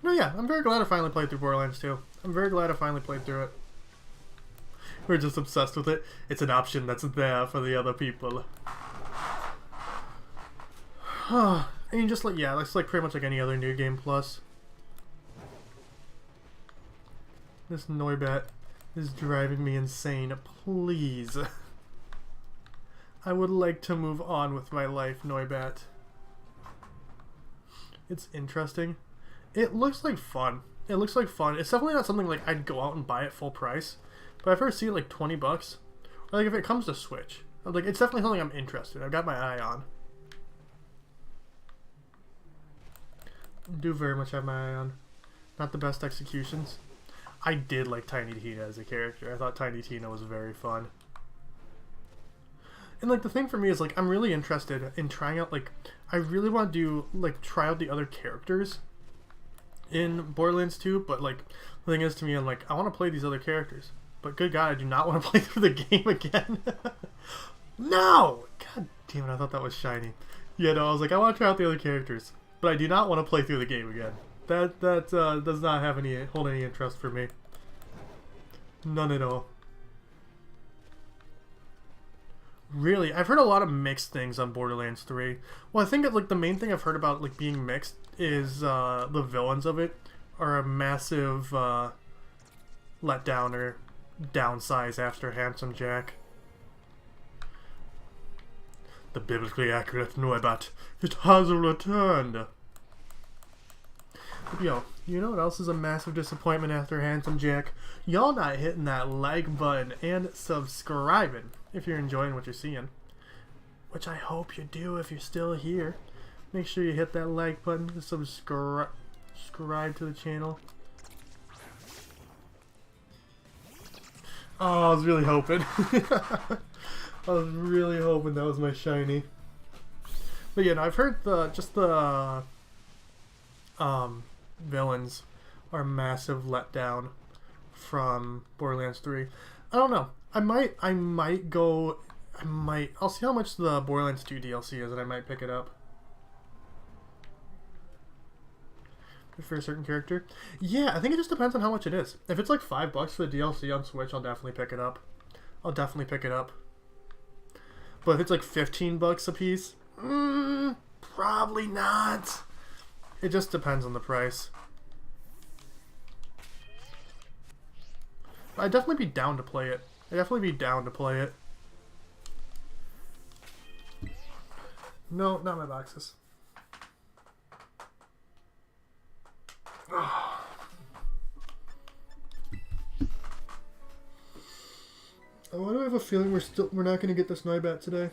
No, yeah, I'm very glad I finally played through Borderlands 2. We're just obsessed with it. It's an option that's there for the other people. And just like, yeah, it's like pretty much like any other New Game Plus. This Noibat is driving me insane. Please. I would like to move on with my life, Noibat. It's interesting. It looks like fun. It's definitely not something like I'd go out and buy at full price. But I've heard see like $20. Or like if it comes to Switch. Like it's definitely something I'm interested in. I've got my eye on. Do very much have my eye on. Not the best executions. I did like Tiny Tina as a character. I thought Tiny Tina was very fun. And like the thing for me is like I'm really interested in trying out like I really want to do like try out the other characters in Borderlands 2, but like the thing is to me I'm like I want to play these other characters. But good God, I do not want to play through the game again. No! God damn it, I thought that was shiny. Yeah, no, I was like I want to try out the other characters, but I do not want to play through the game again. That does not have hold any interest for me. None at all. Really, I've heard a lot of mixed things on Borderlands 3. Well, I think that, like the main thing I've heard about like being mixed is the villains of it are a massive letdown or downsize after Handsome Jack. The biblically accurate Noibat, it has returned. Yo, you know what else is a massive disappointment after Handsome Jack? Y'all not hitting that like button and subscribing if you're enjoying what you're seeing. Which I hope you do if you're still here. Make sure you hit that like button, subscribe to the channel. Oh, I was really hoping. I was really hoping that was my shiny. But yeah, no, I've heard the villains are massive letdown from Borderlands 3. I don't know. I'll see how much the Borderlands 2 DLC is and I might pick it up. For a certain character. Yeah, I think it just depends on how much it is. If it's like $5 for the DLC on Switch, I'll definitely pick it up. But if it's like $15 a piece, probably not. It just depends on the price. I'd definitely be down to play it. I'd definitely be down to play it. No, not my boxes. Oh. Why do I have a feeling we're not gonna get this Noibat today?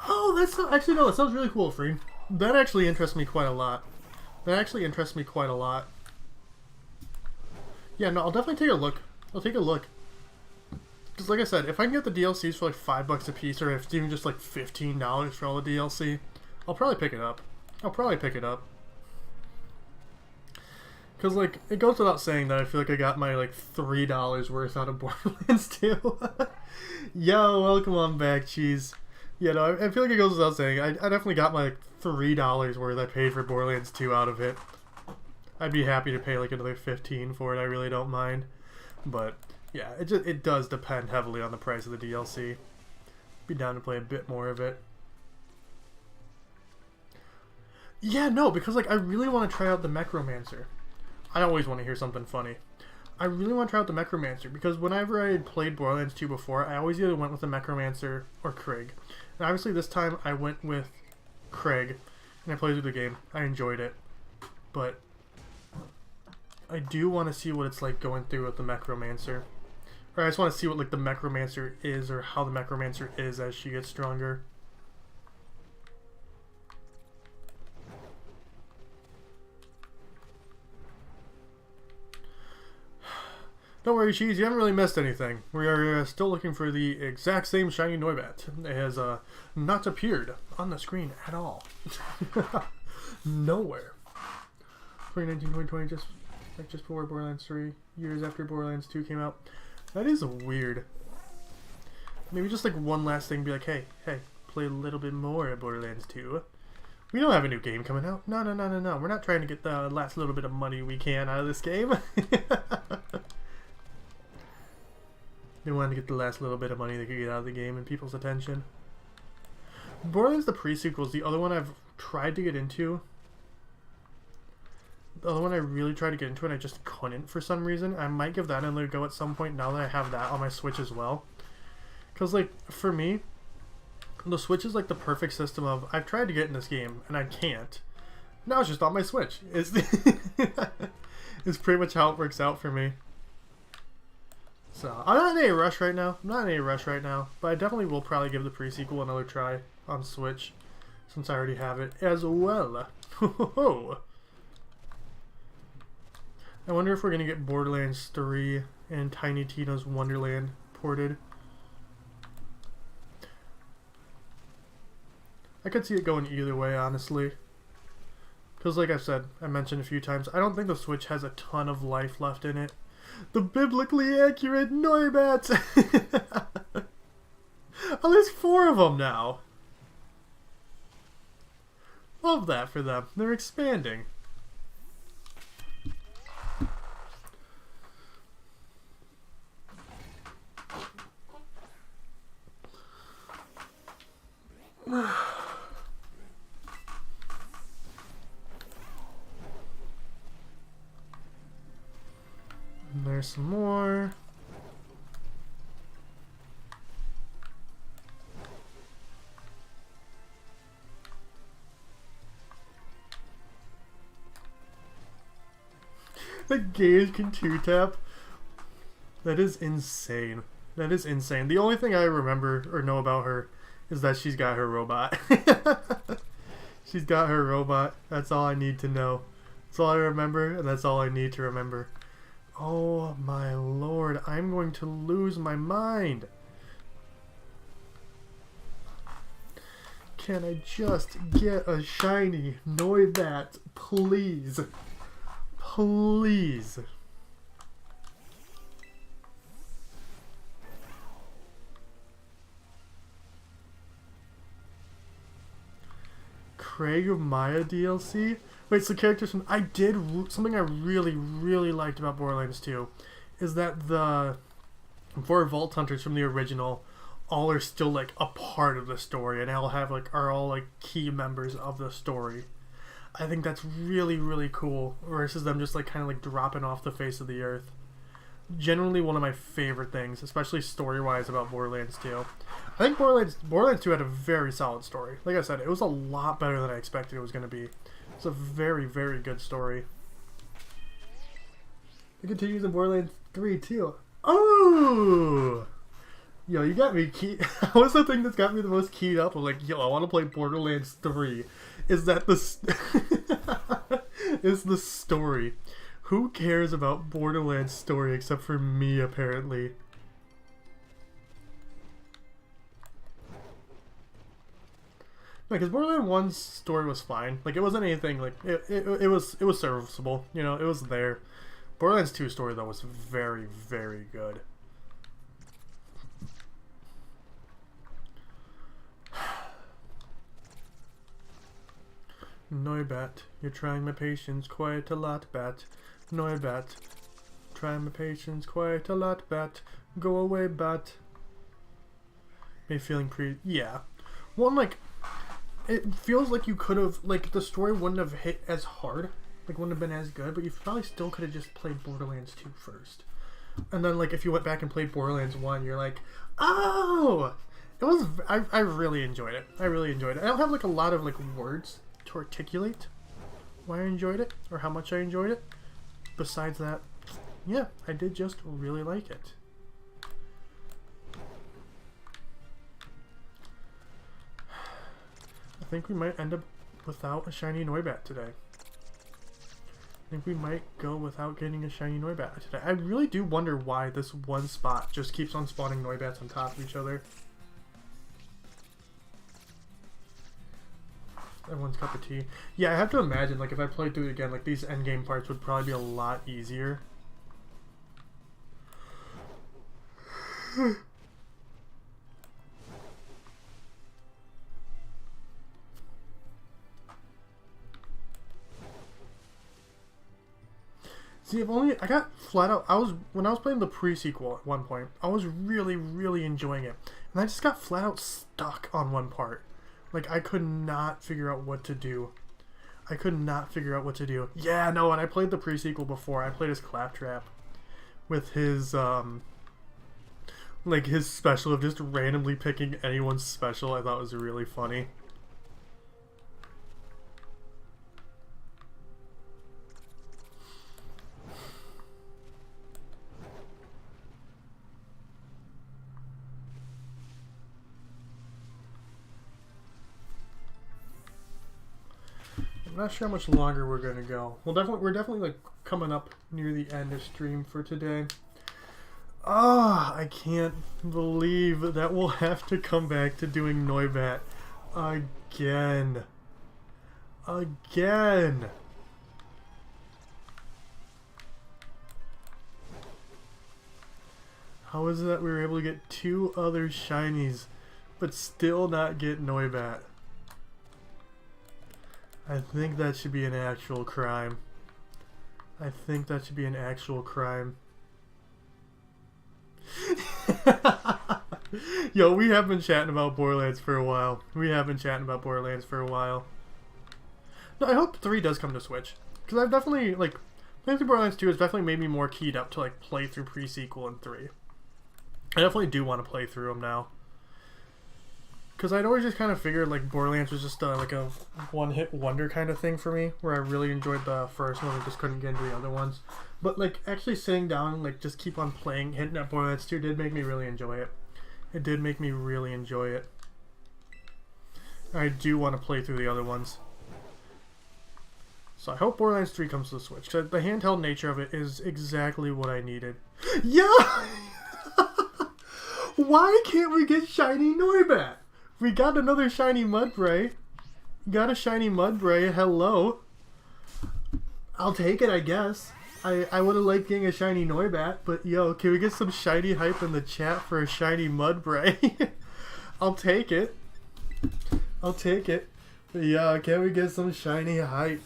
Oh, that's not, actually no, that sounds really cool, Free. That actually interests me quite a lot. That actually interests me quite a lot. Yeah, no, I'll definitely take a look. I'll take a look. Because like I said, if I can get the DLCs for like $5 a piece, or if it's even just like $15 for all the DLC, I'll probably pick it up. I'll probably pick it up. Because like, it goes without saying that I feel like I got my like $3 worth out of Borderlands 2. Yo, welcome on back, Cheese. Yeah, no, I feel like it goes without saying. I definitely got my like, $3 worth I paid for Borderlands 2 out of it. I'd be happy to pay like another $15 for it. I really don't mind. But yeah, it does depend heavily on the price of the DLC. Be down to play a bit more of it. Yeah, no, because like I really want to try out the Necromancer. I always want to hear something funny. I really want to try out the Necromancer because whenever I had played Borderlands 2 before, I always either went with the Necromancer or Krieg. And obviously this time I went with Krieg, and I played through the game. I enjoyed it. But I do want to see what it's like going through with the Necromancer. Or I just want to see what like the Necromancer is, or how the Necromancer is as she gets stronger. Don't worry, Cheese, you haven't really missed anything. We are still looking for the exact same shiny Noibat. It has not appeared on the screen at all. Nowhere. 2019, 2020, just before Borderlands 3, years after Borderlands 2 came out. That is weird. Maybe just like one last thing, be like, hey, play a little bit more of Borderlands 2. We don't have a new game coming out. No. We're not trying to get the last little bit of money we can out of this game. They wanted to get the last little bit of money they could get out of the game and people's attention. Borderlands the pre-sequel is the other one I've tried to get into. The other one I really tried to get into and I just couldn't for some reason. I might give that another go at some point now that I have that on my Switch as well. Because like, for me, the Switch is like the perfect system of, I've tried to get in this game and I can't. Now it's just on my Switch. It's pretty much how it works out for me. So, I'm not in any rush right now. But I definitely will probably give the pre-sequel another try on Switch, since I already have it as well. I wonder if we're going to get Borderlands 3 and Tiny Tina's Wonderland ported. I could see it going either way, honestly. Because like I've said, I mentioned a few times, I don't think the Switch has a ton of life left in it. The biblically accurate Noibat! Oh, there's 4 of them now. Love that for them. They're expanding. There's some more. The gauge can 2-tap. That is insane. That is insane. The only thing I remember or know about her is that she's got her robot. She's got her robot. That's all I need to know. That's all I remember, and that's all I need to remember. Oh my lord, I'm going to lose my mind. Can I just get a shiny Noibat, please? Please. Krieg of Maya DLC? Wait, so characters from... something I really liked about Borderlands 2 is that the 4 Vault Hunters from the original all are still like a part of the story and all have like are all like key members of the story. I think that's really, really cool versus them just like kind of like dropping off the face of the earth. Generally one of my favorite things, especially story-wise, about Borderlands 2. I think Borderlands 2 had a very solid story. Like I said, it was a lot better than I expected it was going to be. It's a very, very good story. It continues in Borderlands 3 too. Oh! Yo, you got me keyed. That was the thing that's got me the most keyed up. I'm like, yo, I want to play Borderlands 3. Is that the... is the story. Who cares about Borderlands story except for me, apparently? Because Borderlands 1's story was fine. Like, it wasn't anything, like, it was serviceable. You know, it was there. Borderlands 2 story, though, was very, very good. Noibat, you're trying my patience quite a lot, Bat. Noibat, trying my patience quite a lot, Bat. Go away, Bat. Me feeling yeah. One, like, it feels like you could have, like, the story wouldn't have hit as hard. Like, wouldn't have been as good, but you probably still could have just played Borderlands 2 first. And then, like, if you went back and played Borderlands 1, you're like, oh! It was, I really enjoyed it. I really enjoyed it. I don't have, like, a lot of, like, words to articulate why I enjoyed it or how much I enjoyed it. Besides that, yeah, I did just really like it. I think we might end up without a shiny Noibat today. I think we might go without getting a shiny Noibat today. I really do wonder why this one spot just keeps on spawning Noibats on top of each other. Everyone's cup of tea. Yeah, I have to imagine, like, if I played through it again, like, these endgame parts would probably be a lot easier. See, if only I got flat out. When I was playing the pre-sequel at one point, I was really, really enjoying it, and I just got flat out stuck on one part. Like, I could not figure out what to do. I could not figure out what to do. Yeah, no, and I played the pre-sequel before. I played as Claptrap with his like his special of just randomly picking anyone's special. I thought was really funny. I'm not sure how much longer we're gonna go. We're definitely like coming up near the end of stream for today. Ah, I can't believe that we'll have to come back to doing Noibat again. Again. How is it that we were able to get 2 other shinies, but still not get Noibat? I think that should be an actual crime. I think that should be an actual crime. Yo, we have been chatting about Borderlands for a while. No, I hope 3 does come to Switch. Because I've definitely, like, playing through Borderlands 2 has definitely made me more keyed up to, like, play through pre-sequel and 3. I definitely do want to play through them now. Because I'd always just kind of figured, like, Borderlands was just, like, a one-hit wonder kind of thing for me, where I really enjoyed the first one and just couldn't get into the other ones. But, like, actually sitting down and, like, just keep on playing, hitting at Borderlands 2 did make me really enjoy it. It did make me really enjoy it. I do want to play through the other ones. So I hope Borderlands 3 comes to the Switch, because the handheld nature of it is exactly what I needed. Yeah! Why can't we get shiny Noibat? We got another shiny Mudbray. Got a shiny Mudbray. Hello. I'll take it, I guess. I would have liked getting a shiny Noibat, but yo, can we get some shiny hype in the chat for a shiny Mudbray? I'll take it. I'll take it. But yeah, can we get some shiny hype?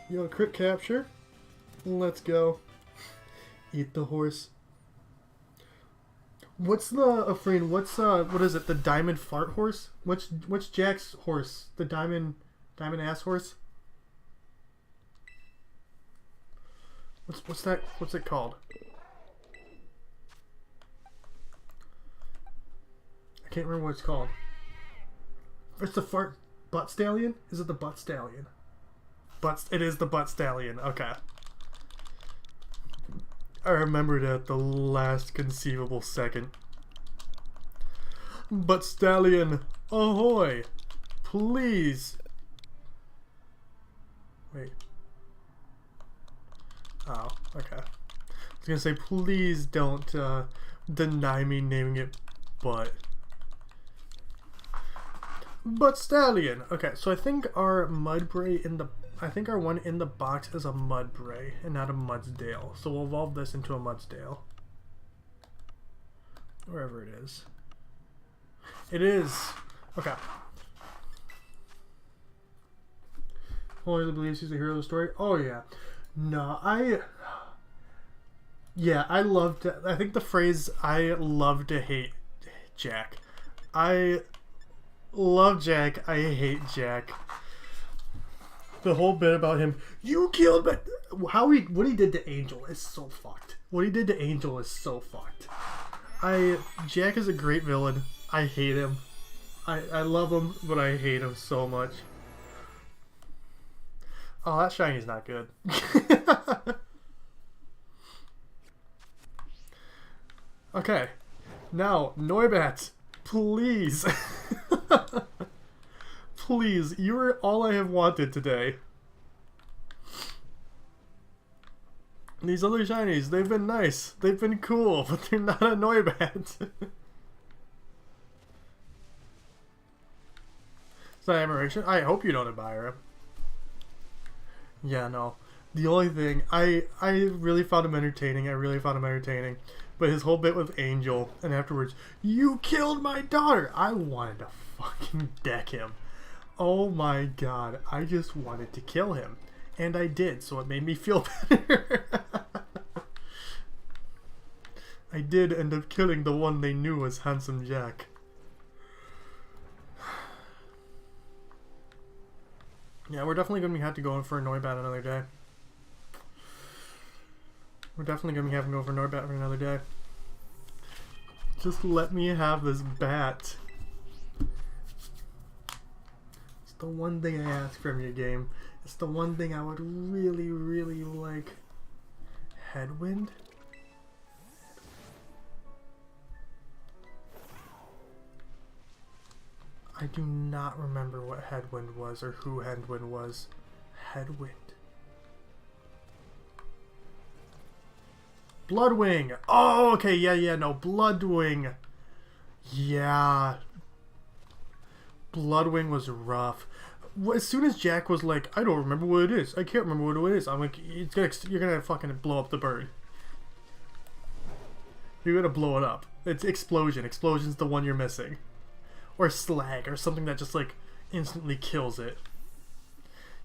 Yo, crit capture. Let's go. Eat the horse. What's the Afreen? What is it? The diamond fart horse? Which Jack's horse? The diamond ass horse? What's that? What's it called? I can't remember what it's called. It's the fart butt stallion? Is it the butt stallion? It is the butt stallion. Okay. I remembered it at the last conceivable second. Butt stallion, ahoy! Please. Wait. Oh, okay. I was gonna say, please don't deny me naming it Butt. Butt stallion. Okay, so I think our Mudbray our one in the box is a Mudbray and not a Mudsdale. So we'll evolve this into a Mudsdale. Wherever it is. It is. Okay. Wholeheartedly believes he's the hero of the story. Oh yeah. No, I think the phrase I love to hate Jack. I love Jack. I hate Jack. The whole bit about him, you killed me. What he did to Angel is so fucked. What he did to Angel is so fucked. Jack is a great villain. I hate him. I love him, but I hate him so much. Oh, that shiny's not good. Okay. Now, Noibat, please. Please, you are all I have wanted today. These other shinies, they've been nice. They've been cool, but they're not a Noibat. Is that admiration? I hope you don't admire him. Yeah, no. The only thing, I really found him entertaining. But his whole bit with Angel, and afterwards, you killed my daughter! I wanted to fucking deck him. Oh my god, I just wanted to kill him. And I did, so it made me feel better. I did end up killing the one they knew was Handsome Jack. Yeah, we're definitely going to have to go in for a Noibat another day. We're definitely going to be having to go for Noibat for another day. Just let me have this bat. It's the one thing I ask from your game. It's the one thing I would really, really like. Headwind? I do not remember what Headwind was or who Headwind was. Headwind. Bloodwing! Oh, okay, yeah, no, Bloodwing. Yeah. Bloodwing was rough. As soon as Jack was like, I don't remember what it is. I can't remember what it is. I'm like, you're gonna fucking blow up the bird. You're gonna blow it up. It's Explosion. Explosion's the one you're missing. Or Slag, or something that just like instantly kills it.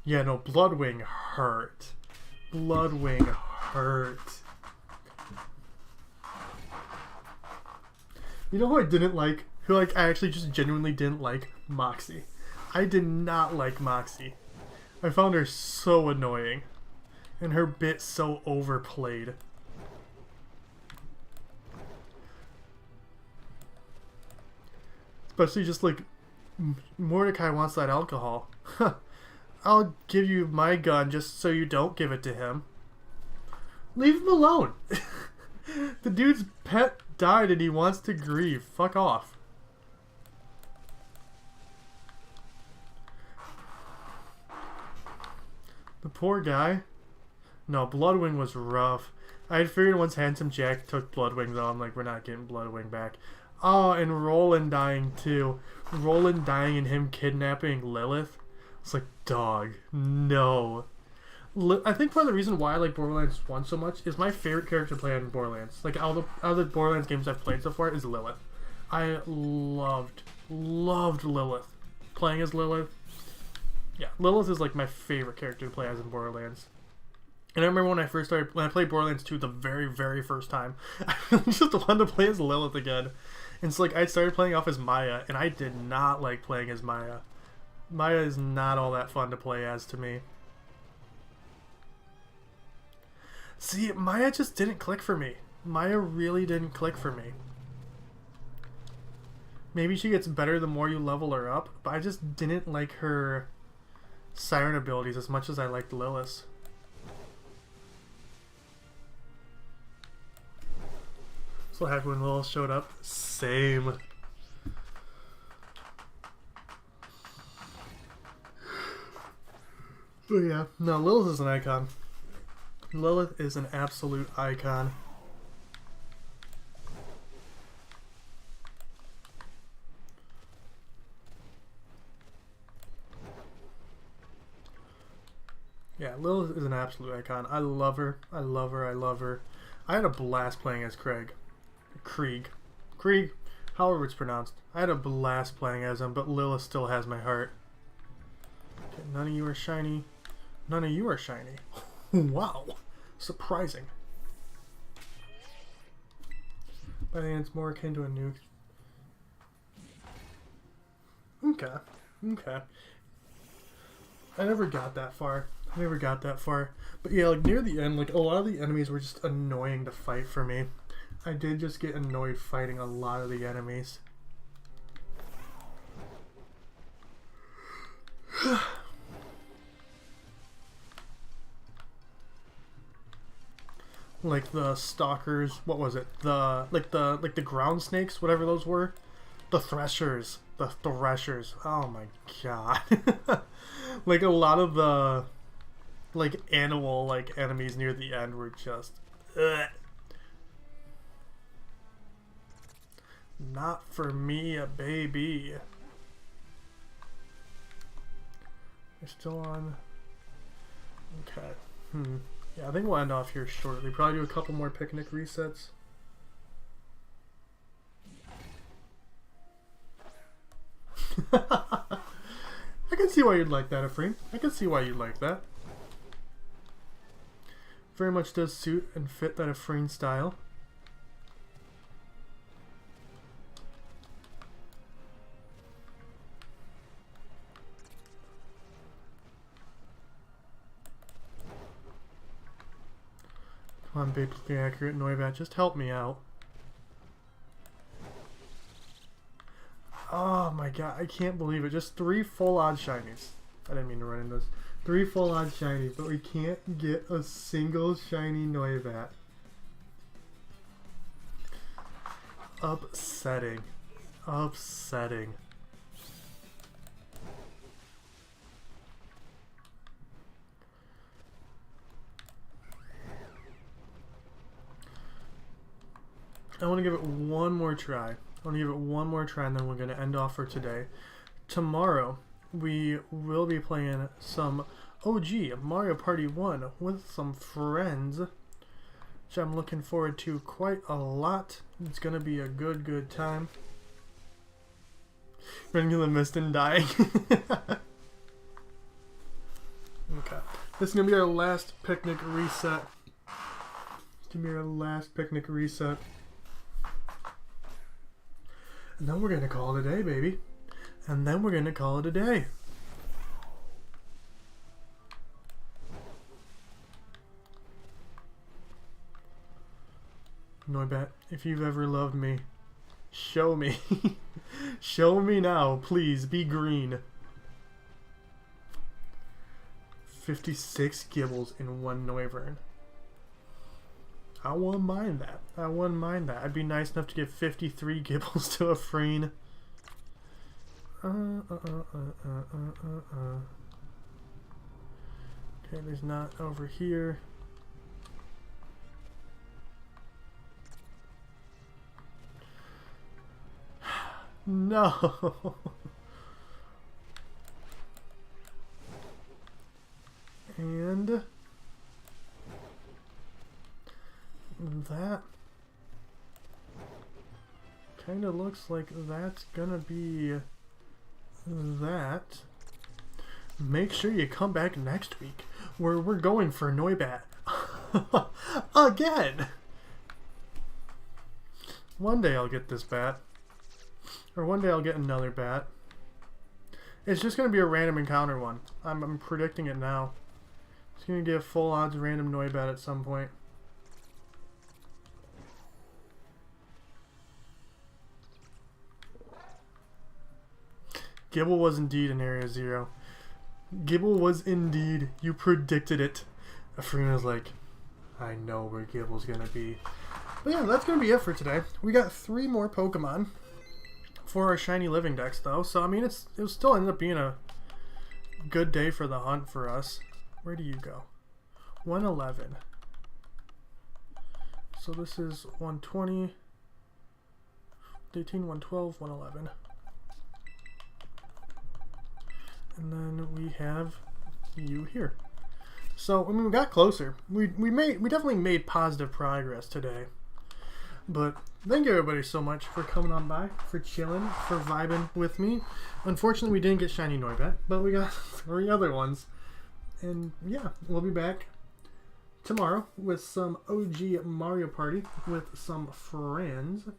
Yeah, no, Bloodwing hurt. Bloodwing hurt. You know who I didn't like? Who I actually just genuinely didn't like? Moxie. I did not like Moxie. I found her so annoying. And her bit so overplayed. Especially just like, Mordecai wants that alcohol. I'll give you my gun just so you don't give it to him. Leave him alone. The dude's pet died and he wants to grieve. Fuck off. The poor guy. No, Bloodwing was rough. I had figured once Handsome Jack took Bloodwing though, I'm like, we're not getting Bloodwing back. Oh, and Roland dying too. Roland dying and him kidnapping Lilith. It's like, dog, no. I think part of the reason why I like Borderlands 1 so much is my favorite character to play on Borderlands. Like, out of the Borderlands games I've played so far is Lilith. I loved Lilith. Playing as Lilith. Yeah, Lilith is like my favorite character to play as in Borderlands. And I remember when I played Borderlands 2 the very, very first time, I just wanted to play as Lilith again. And so, like, I started playing off as Maya, and I did not like playing as Maya. Maya is not all that fun to play as to me. See, Maya just didn't click for me. Maya really didn't click for me. Maybe she gets better the more you level her up, but I just didn't like her siren abilities as much as I liked Lilith's. That's what happened when Lilith showed up. Same. But yeah, no, Lilith is an icon. Lilith is an absolute icon. Yeah, Lilith is an absolute icon. I love her. I love her. I love her. I had a blast playing as Krieg, however it's pronounced. I had a blast playing as him, but Lilith still has my heart. Okay, none of you are shiny. None of you are shiny. Wow. Surprising. I think it's more akin to a nuke. Okay. Okay. I never got that far. But yeah, like near the end, like a lot of the enemies were just annoying to fight for me. I did just get annoyed fighting a lot of the enemies. Like the stalkers, what was it? The ground snakes, whatever those were. The threshers. The threshers. Oh my god. Like a lot of the like animal like enemies near the end were just ugh. Not for me, a baby. You're still on. Okay. Yeah, I think we'll end off here shortly. Probably do a couple more picnic resets. I can see why you'd like that, Ephraim. I can see why you'd like that. Very much does suit and fit that Ephraim style. Come on, biblically accurate Noibat, just help me out. Oh my god, I can't believe it. Just 3 full odd shinies. I didn't mean to run into this. 3 full odd shinies, but we can't get a single shiny Noibat. Upsetting. Upsetting. I want to give it one more try. And then we're going to end off for today. Tomorrow, we will be playing some OG Mario Party 1 with some friends, which I'm looking forward to quite a lot. It's going to be a good time. Running to the mist and dying. Okay. This is going to be our last picnic reset. And then we're going to call it a day, baby. And then we're going to call it a day. Noibat, if you've ever loved me, show me. Show me now, please. Be green. 56 Gibbles in 1 Noivern. I wouldn't mind that. I'd be nice enough to give 53 Gibbles to a Freen. Okay, there's not over here. No. And that kind of looks like that's gonna be that. Make sure you come back next week where we're going for Noibat Again! One day I'll get this bat. Or one day I'll get another bat. It's just going to be a random encounter one. I'm predicting it now. It's going to get full odds random Noibat at some point. Gibble was indeed in Area 0. Gibble was indeed. You predicted it. Afrina's like, I know where Gibble's going to be. But yeah, that's going to be it for today. We got 3 more Pokemon for our Shiny Living Dex, though. So, I mean, it'll still end up being a good day for the hunt for us. Where do you go? 111. So this is 120, 18, 112, 111. And then we have you here. So, I mean, we got closer. We definitely made positive progress today. But thank you everybody so much for coming on by, for chilling, for vibing with me. Unfortunately, we didn't get Shiny Noibat, but we got 3 other ones. And yeah, we'll be back tomorrow with some OG Mario Party with some friends.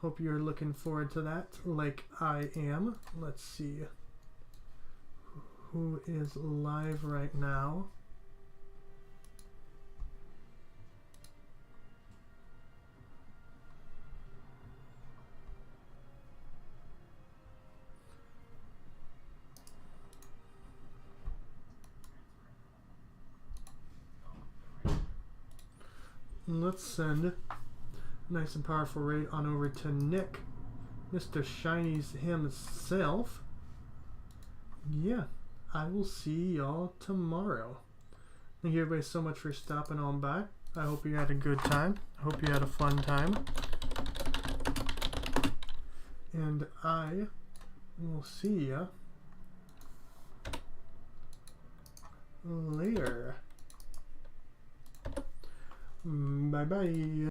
Hope you're looking forward to that, like I am. Let's see who is live right now. Let's send nice and powerful raid on over to Nick, Mr. Shiny's himself. Yeah, I will see y'all tomorrow. Thank you everybody so much for stopping on by. I hope you had a good time. I hope you had a fun time. And I will see ya later. Bye bye.